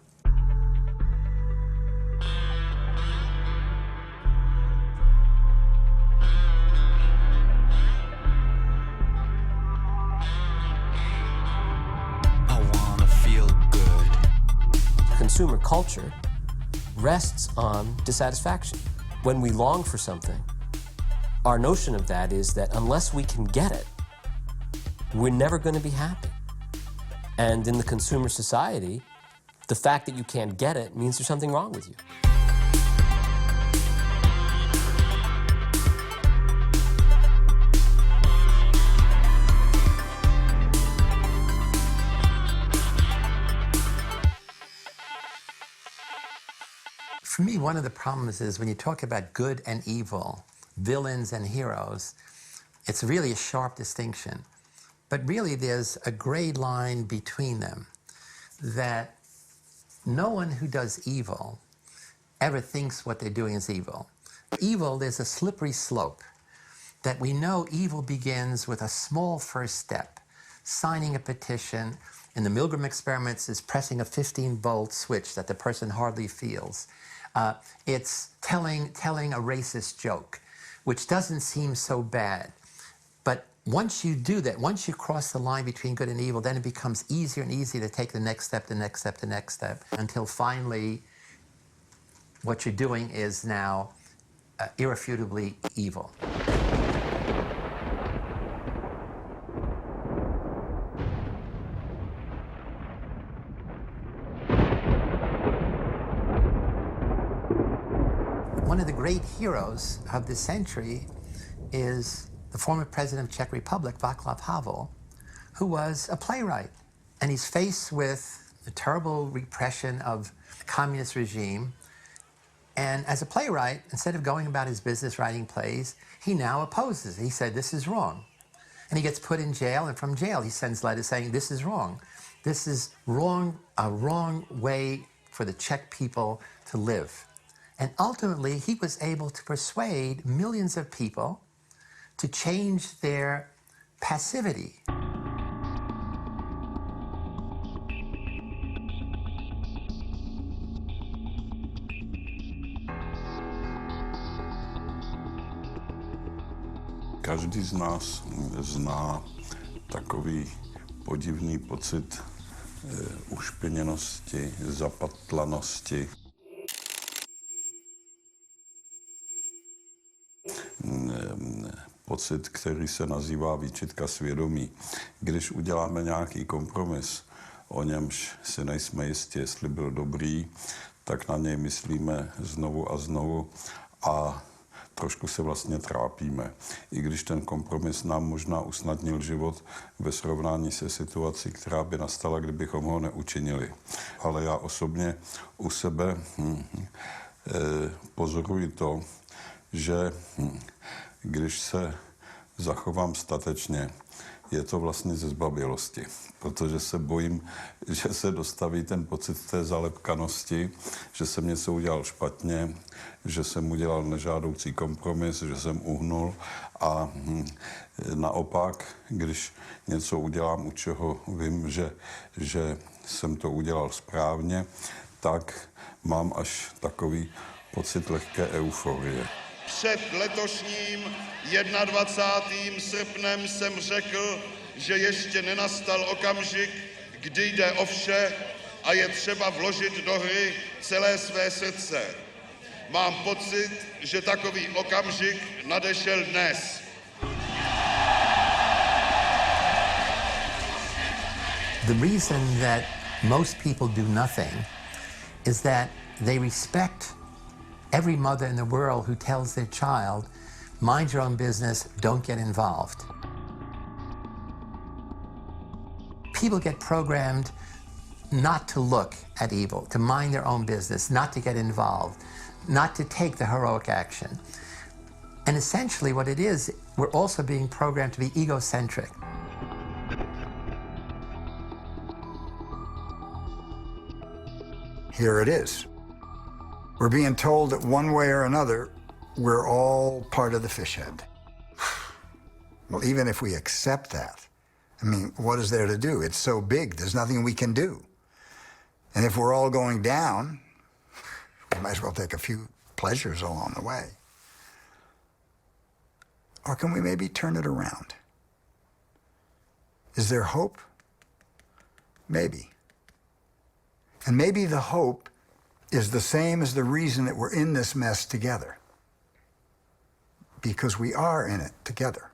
Consumer culture rests on dissatisfaction. When we long for something, our notion of that is that unless we can get it, we're never going to be happy. And in the consumer society, the fact that you can't get it means there's something wrong with you. For me, one of the problems is when you talk about good and evil, villains and heroes, it's really a sharp distinction. But really, there's a gray line between them, that no one who does evil ever thinks what they're doing is evil. Evil, there's a slippery slope, that we know evil begins with a small first step, signing a petition. In the Milgram experiments, is pressing a 15-volt switch that the person hardly feels. It's telling a racist joke, which doesn't seem so bad. But once you do that, once you cross the line between good and evil, then it becomes easier and easier to take the next step, the next step, the next step, until finally what you're doing is now irrefutably evil. One of the great heroes of this century is the former president of Czech Republic, Václav Havel, who was a playwright. And he's faced with the terrible repression of the communist regime. And as a playwright, instead of going about his business writing plays, he now opposes. He said, this is wrong. And he gets put in jail, and from jail he sends letters saying, this is wrong. This is wrong, a wrong way for the Czech people to live. And ultimately, he was able to persuade millions of people to change their passivity. Každý z nás zná takový podivný pocit ušpiněnosti, zapatlanosti. Pocit, který se nazývá výčitka svědomí. Když uděláme nějaký kompromis, o němž si nejsme jistí, jestli byl dobrý, tak na něj myslíme znovu a znovu a trošku se vlastně trápíme. I když ten kompromis nám možná usnadnil život ve srovnání se situací, která by nastala, kdybychom ho neučinili. Ale já osobně u sebe pozoruji to, že když se zachovám statečně, je to vlastně ze zbabělosti, protože se bojím, že se dostaví ten pocit té zalepkanosti, že jsem něco udělal špatně, že jsem udělal nežádoucí kompromis, že jsem uhnul a naopak, když něco udělám, u čeho vím, že jsem to udělal správně, tak mám až takový pocit lehké euforie. Před letošním 21. srpnem jsem řekl, že ještě nenastal okamžik, kdy jde o vše a je třeba vložit do hry celé své srdce. Mám pocit, že takový okamžik nadešel dnes. The reason that most people do nothing is that they respect every mother in the world who tells their child, mind your own business, don't get involved. People get programmed not to look at evil, to mind their own business, not to get involved, not to take the heroic action. And essentially what it is, we're also being programmed to be egocentric. Here it is. We're being told that one way or another, we're all part of the fishead. Well, even if we accept that, I mean, what is there to do? It's so big, there's nothing we can do. And if we're all going down, we might as well take a few pleasures along the way. Or can we maybe turn it around? Is there hope? Maybe. And maybe the hope is the same as the reason that we're in this mess together. Because we are in it together.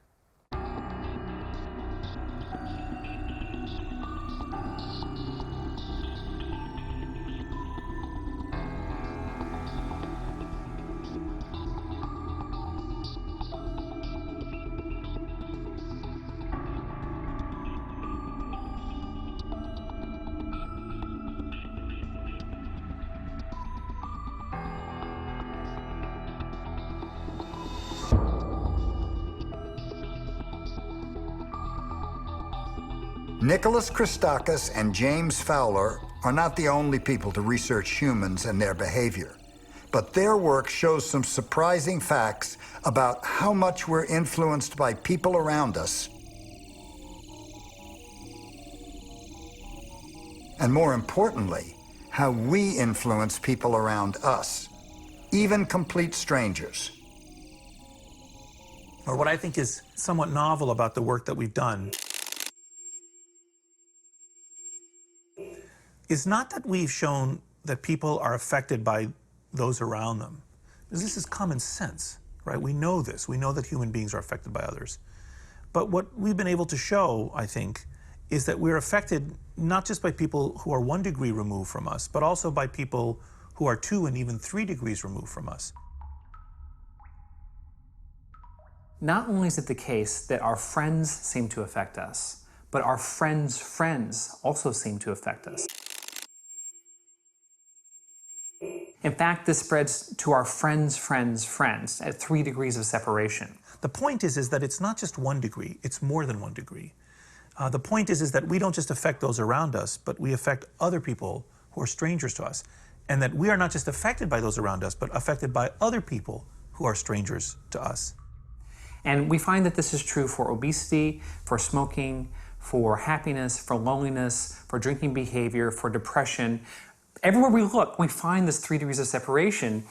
Nicholas Christakis and James Fowler are not the only people to research humans and their behavior, but their work shows some surprising facts about how much we're influenced by people around us, and more importantly, how we influence people around us, even complete strangers. Or what I think is somewhat novel about the work that we've done is not that we've shown that people are affected by those around them. Because this is common sense, right? We know this. We know that human beings are affected by others. But what we've been able to show, I think, is that we're affected not just by people who are 1 degree removed from us, but also by people who are 2 and even 3 degrees removed from us. Not only is it the case that our friends seem to affect us, but our friends' friends also seem to affect us. In fact, this spreads to our friends' friends' friends at 3 degrees of separation. The point is that it's not just 1 degree, it's more than 1 degree. The point is that we don't just affect those around us, but we affect other people who are strangers to us. And that we are not just affected by those around us, but affected by other people who are strangers to us. And we find that this is true for obesity, for smoking, for happiness, for loneliness, for drinking behavior, for depression. Everywhere we look, we find this 3 degrees of separation.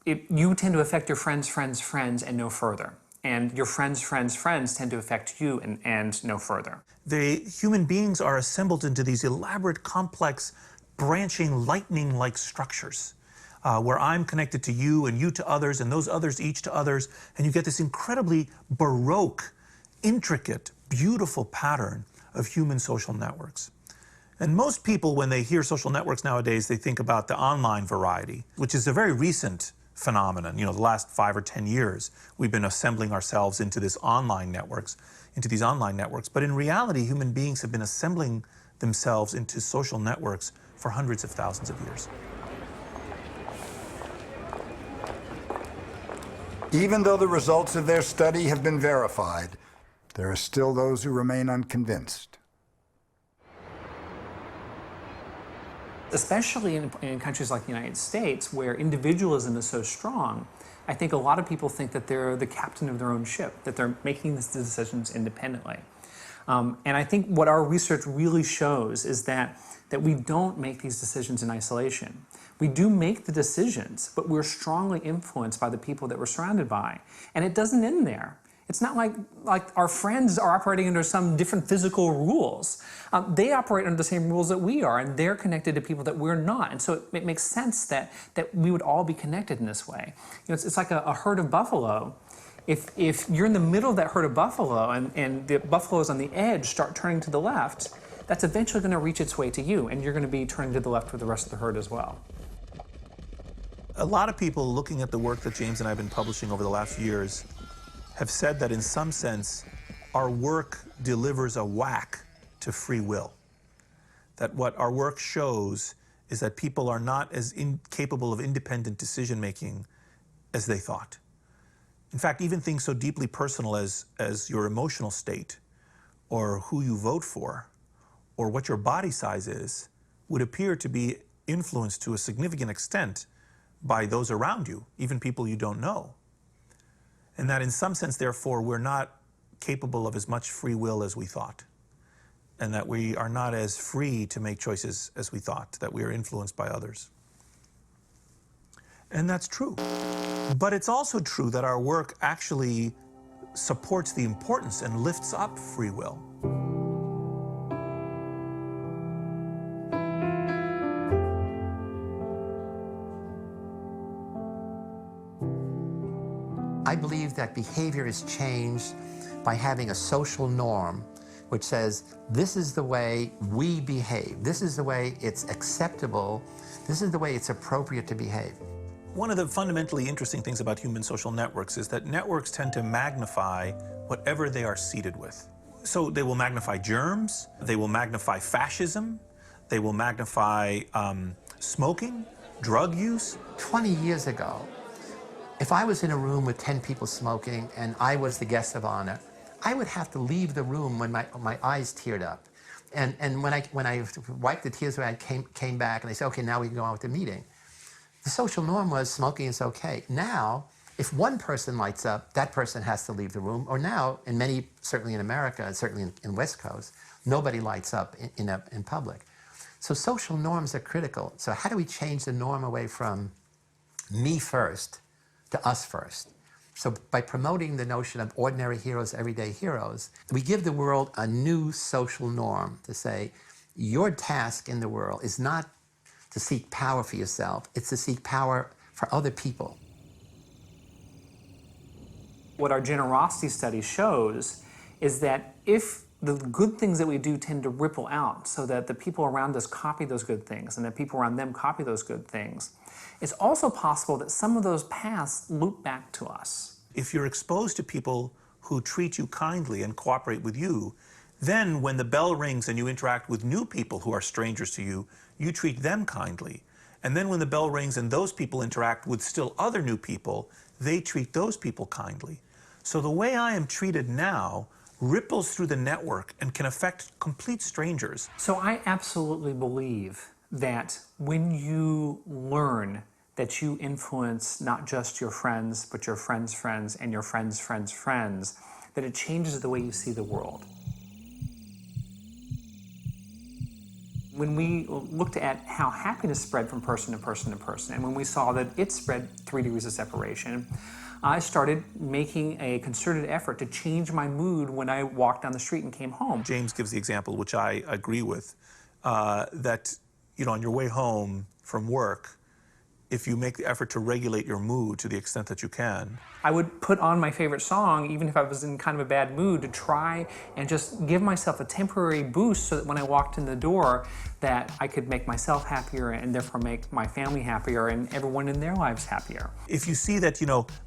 You tend to affect your friends' friends' friends and no further. and your friends' friends' friends tend to affect you and no further. Human beings are assembled into these elaborate, complex, branching, lightning-like structures, where I'm connected to you and you to others and those others each to others, and you get this incredibly baroque, intricate, beautiful pattern of human social networks. And most people, when they hear social networks nowadays, they think about the online variety, which is a very recent phenomenon. You know, the last 5 or 10 years, we've been assembling ourselves into these online networks. But in reality, human beings have been assembling themselves into social networks for hundreds of thousands of years. Even though the results of their study have been verified, there are still those who remain unconvinced. Especially in countries like the United States, where individualism is so strong, I think a lot of people think that they're the captain of their own ship, that they're making these decisions independently. And I think what our research really shows is that we don't make these decisions in isolation. We do make the decisions, but we're strongly influenced by the people that we're surrounded by. And it doesn't end there. It's not like our friends are operating under some different physical rules. They operate under the same rules that we are, and they're connected to people that we're not. And so it makes sense that we would all be connected in this way. You know, it's like a herd of buffalo. If you're in the middle of that herd of buffalo and the buffaloes on the edge start turning to the left, that's eventually going to reach its way to you, and you're going to be turning to the left with the rest of the herd as well. A lot of people looking at the work that James and I have been publishing over the last few years have said that in some sense, our work delivers a whack to free will. That what our work shows is that people are not as incapable of independent decision-making as they thought. In fact, even things so deeply personal as your emotional state, or who you vote for, or what your body size is, would appear to be influenced to a significant extent by those around you, even people you don't know. And that in some sense, therefore, we're not capable of as much free will as we thought. And that we are not as free to make choices as we thought, that we are influenced by others. And that's true. But it's also true that our work actually supports the importance and lifts up free will. I believe that behavior is changed by having a social norm which says, this is the way we behave. This is the way it's acceptable. This is the way it's appropriate to behave. One of the fundamentally interesting things about human social networks is that networks tend to magnify whatever they are seeded with. So they will magnify germs, they will magnify fascism, they will magnify smoking, drug use. 20 years ago, if I was in a room with 10 people smoking and I was the guest of honor, I would have to leave the room when my eyes teared up. And when I wiped the tears away, I came back and they said, okay, now we can go on with the meeting. The social norm was smoking is okay. Now, if one person lights up, that person has to leave the room. Or now, in many, certainly in America, and certainly in West Coast, nobody lights up in public. So social norms are critical. So how do we change the norm away from me first to us first? So by promoting the notion of ordinary heroes, everyday heroes, we give the world a new social norm to say, your task in the world is not to seek power for yourself, it's to seek power for other people. What our generosity study shows is that if the good things that we do tend to ripple out so that the people around us copy those good things and the people around them copy those good things, it's also possible that some of those paths loop back to us. If you're exposed to people who treat you kindly and cooperate with you, then when the bell rings and you interact with new people who are strangers to you, you treat them kindly. And then when the bell rings and those people interact with still other new people, they treat those people kindly. So the way I am treated now ripples through the network and can affect complete strangers. So I absolutely believe that when you learn that you influence not just your friends, but your friends' friends and your friends' friends' friends, that it changes the way you see the world. When we looked at how happiness spread from person to person to person, and when we saw that it spread 3 degrees of separation, I started making a concerted effort to change my mood when I walked down the street and came home. James gives the example, which I agree with, that on your way home from work, if you make the effort to regulate your mood to the extent that you can. I would put on my favorite song, even if I was in kind of a bad mood, to try and just give myself a temporary boost so that when I walked in the door, that I could make myself happier and therefore make my family happier and everyone in their lives happier. If you see that,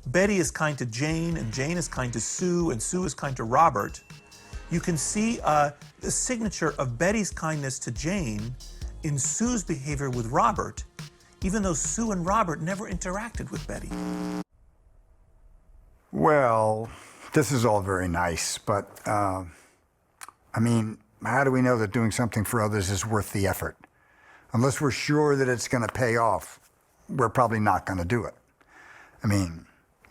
Betty is kind to Jane and Jane is kind to Sue and Sue is kind to Robert, you can see the signature of Betty's kindness to Jane in Sue's behavior with Robert, even though Sue and Robert never interacted with Betty. Well, this is all very nice, but, how do we know that doing something for others is worth the effort? Unless we're sure that it's going to pay off, we're probably not going to do it.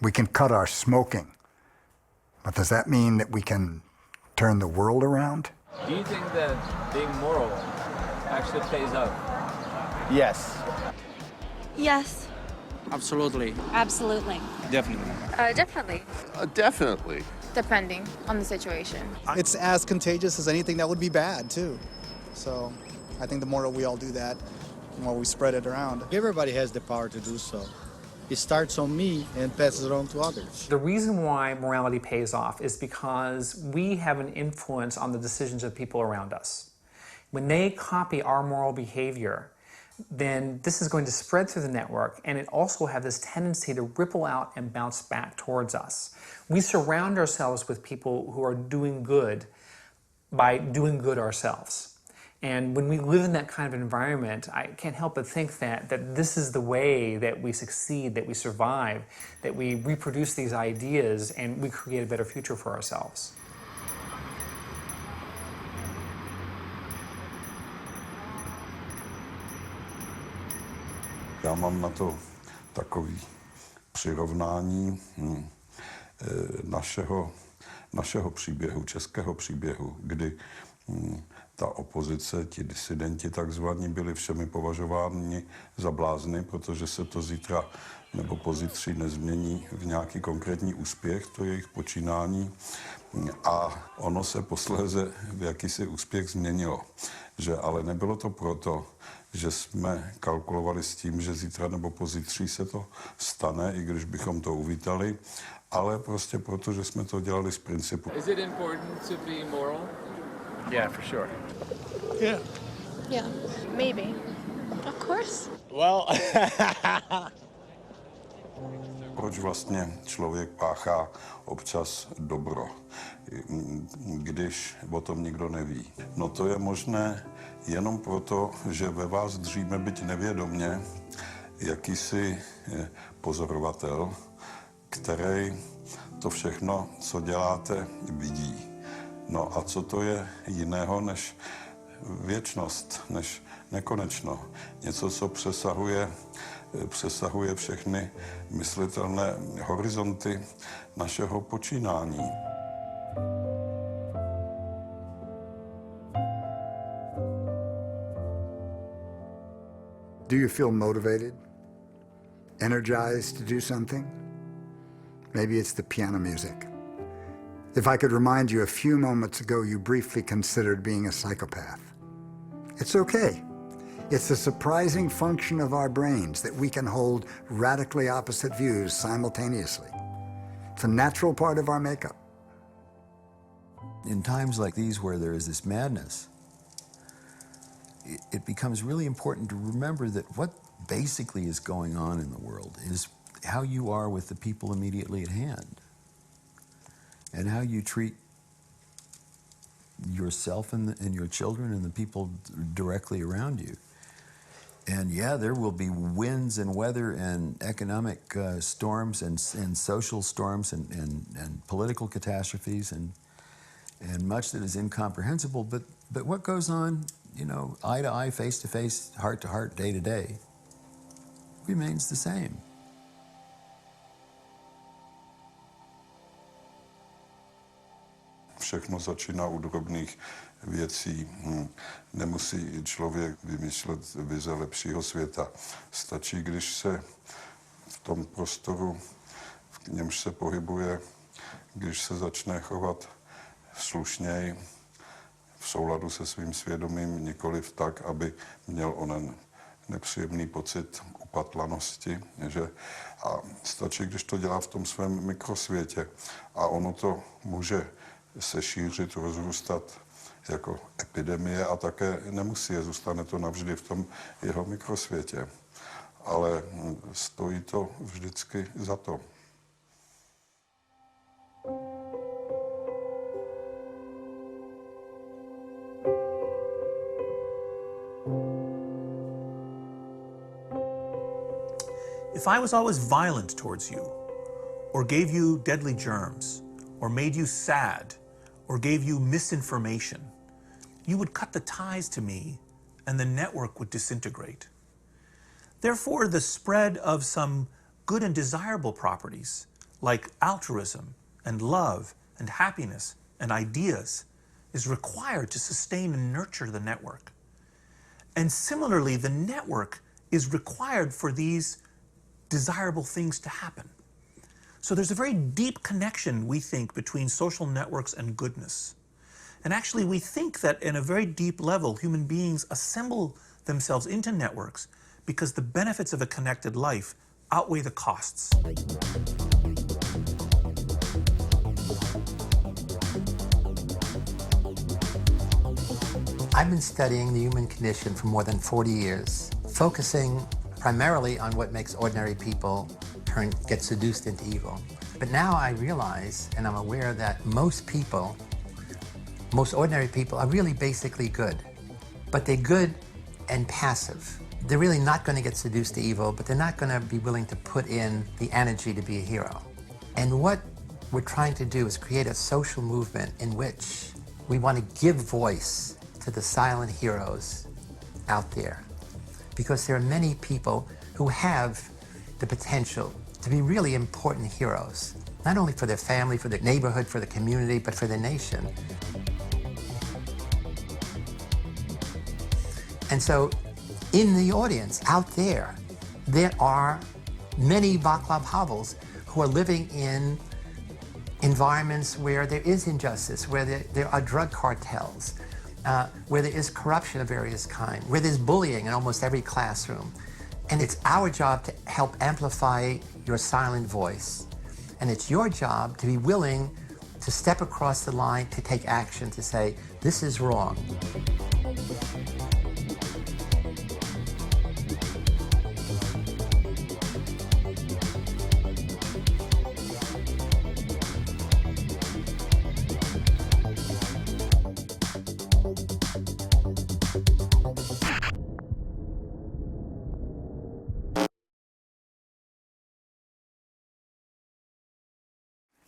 We can cut our smoking, but does that mean that we can turn the world around? Do you think that being moral actually pays off? Yes. Yes. Absolutely. Absolutely. Definitely. Definitely. Definitely. Depending on the situation. It's as contagious as anything that would be bad, too. So I think the more we all do that, the more we spread it around. Everybody has the power to do so. It starts on me and passes it on to others. The reason why morality pays off is because we have an influence on the decisions of people around us. When they copy our moral behavior, then this is going to spread through the network, and it also has this tendency to ripple out and bounce back towards us. We surround ourselves with people who are doing good by doing good ourselves. And when we live in that kind of environment, I can't help but think that this is the way that we succeed, that we survive, that we reproduce these ideas, and we create a better future for ourselves. Já mám na to takový přirovnání našeho příběhu, českého příběhu, kdy ta opozice, ti disidenti takzvaní, byli všemi považováni za blázny, protože se to zítra nebo pozítří nezmění v nějaký konkrétní úspěch, to jejich počínání. A ono se posléze v jakýsi úspěch změnilo. Že ale nebylo to proto, že jsme kalkulovali s tím, že zítra nebo pozítří se to stane, i když bychom to uvítali, ale prostě proto, že jsme to dělali z principu. Is it important to be moral? Yeah, for sure. Yeah. Yeah. Maybe. Of course. Well. Proč vlastně člověk páchá občas dobro, když o tom nikdo neví? No to je možné jenom proto, že ve vás dříme, byť nevědomně, jakýsi pozorovatel, který to všechno, co děláte, vidí. No a co to je jiného než věčnost, než nekonečno? Něco, co přesahuje všechny myslitelné horizonty našeho počínání. Do you feel motivated? Energized to do something? Maybe it's the piano music. If I could remind you, a few moments ago you briefly considered being a psychopath. It's okay. It's a surprising function of our brains that we can hold radically opposite views simultaneously. It's a natural part of our makeup. In times like these where there is this madness, it becomes really important to remember that what basically is going on in the world is how you are with the people immediately at hand and how you treat yourself and your children and the people directly around you. And yeah, there will be winds and weather and economic storms and social storms and political catastrophes and much that is incomprehensible. But what goes on, eye to eye, face to face, heart to heart, day to day, remains the same. Všechno začíná u drobných věcí. Nemusí člověk vymýšlet vize lepšího světa. Stačí, když se v tom prostoru, v v němž se pohybuje, když se začne chovat slušněji, v souladu se svým svědomím, nikoliv tak, aby měl onen nepříjemný pocit upatlanosti, že a stačí, když to dělá v tom svém mikrosvětě a ono to může se šířit, rozrůstat jako epidemie a také nemusí, zůstane to navždy v tom jeho mikrosvětě. Ale stojí to vždycky za to. If I was always violent towards you, or gave you deadly germs, or made you sad, or gave you misinformation, you would cut the ties to me and the network would disintegrate. Therefore, the spread of some good and desirable properties, like altruism and love and happiness and ideas, is required to sustain and nurture the network. And similarly, the network is required for these desirable things to happen. So there's a very deep connection, we think, between social networks and goodness. And actually, we think that in a very deep level, human beings assemble themselves into networks because the benefits of a connected life outweigh the costs. I've been studying the human condition for more than 40 years, focusing primarily on what makes ordinary people get seduced into evil. But now I realize, and I'm aware that most ordinary people are really basically good. But they're good and passive. They're really not going to get seduced to evil, but they're not going to be willing to put in the energy to be a hero. And what we're trying to do is create a social movement in which we want to give voice to the silent heroes out there. Because there are many people who have the potential to be really important heroes, not only for their family, for their neighborhood, for the community, but for the nation. And so in the audience out there, there are many Václav Havels who are living in environments where there is injustice, where there are drug cartels, where there is corruption of various kinds, where there's bullying in almost every classroom. And it's our job to help amplify your silent voice. And it's your job to be willing to step across the line, to take action, to say, this is wrong.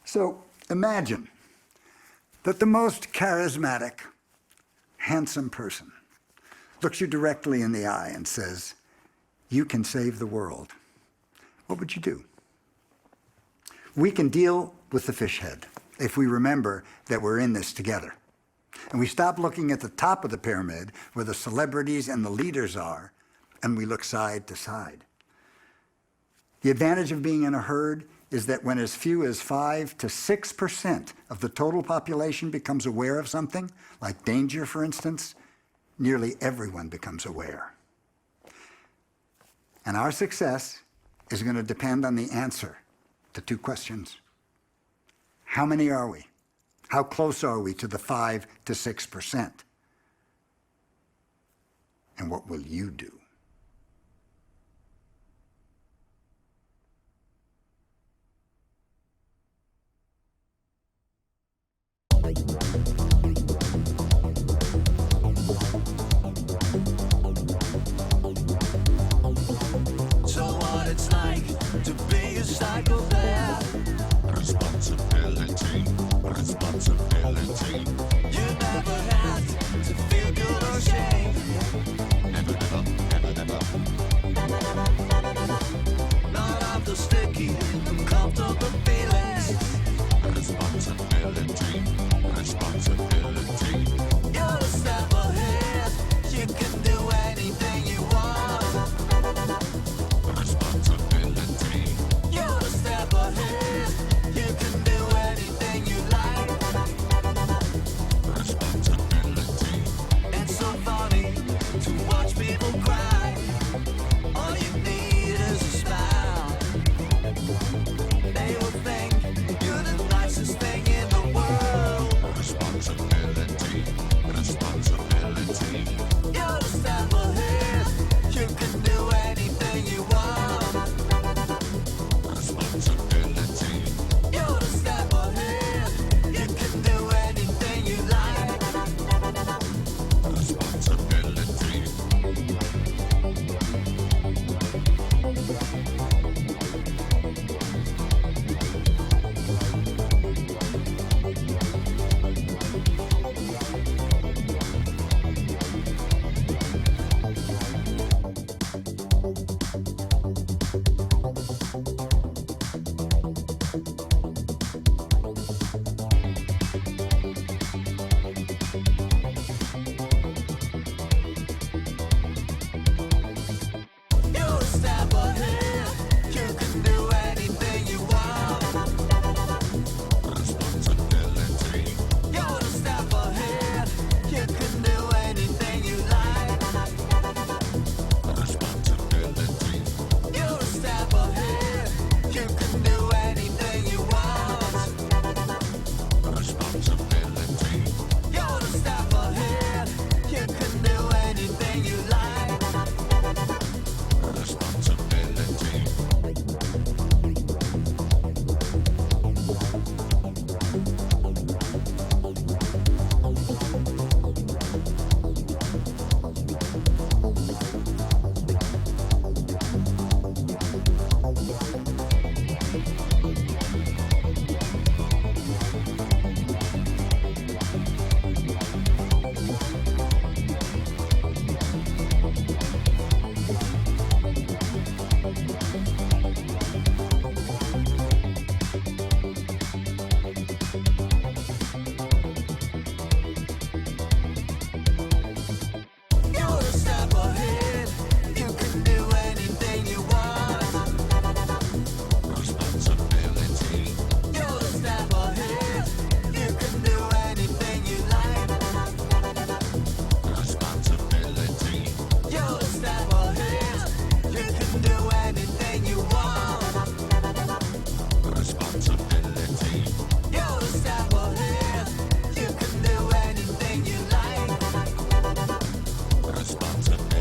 So imagine that the most charismatic, handsome person looks you directly in the eye and says, you can save the world. What would you do? We can deal with the fishead if we remember that we're in this together. And we stop looking at the top of the pyramid where the celebrities and the leaders are, and we look side to side. The advantage of being in a herd is that when as few as 5 to 6% of the total population becomes aware of something, like danger, for instance, nearly everyone becomes aware. And our success is going to depend on the answer to two questions. How many are we? How close are we to the 5 to 6%? And what will you do? So what it's like to be a psychopath. Responsibility, responsibility. You never had to feel good or shame. Never, never, never. Washington.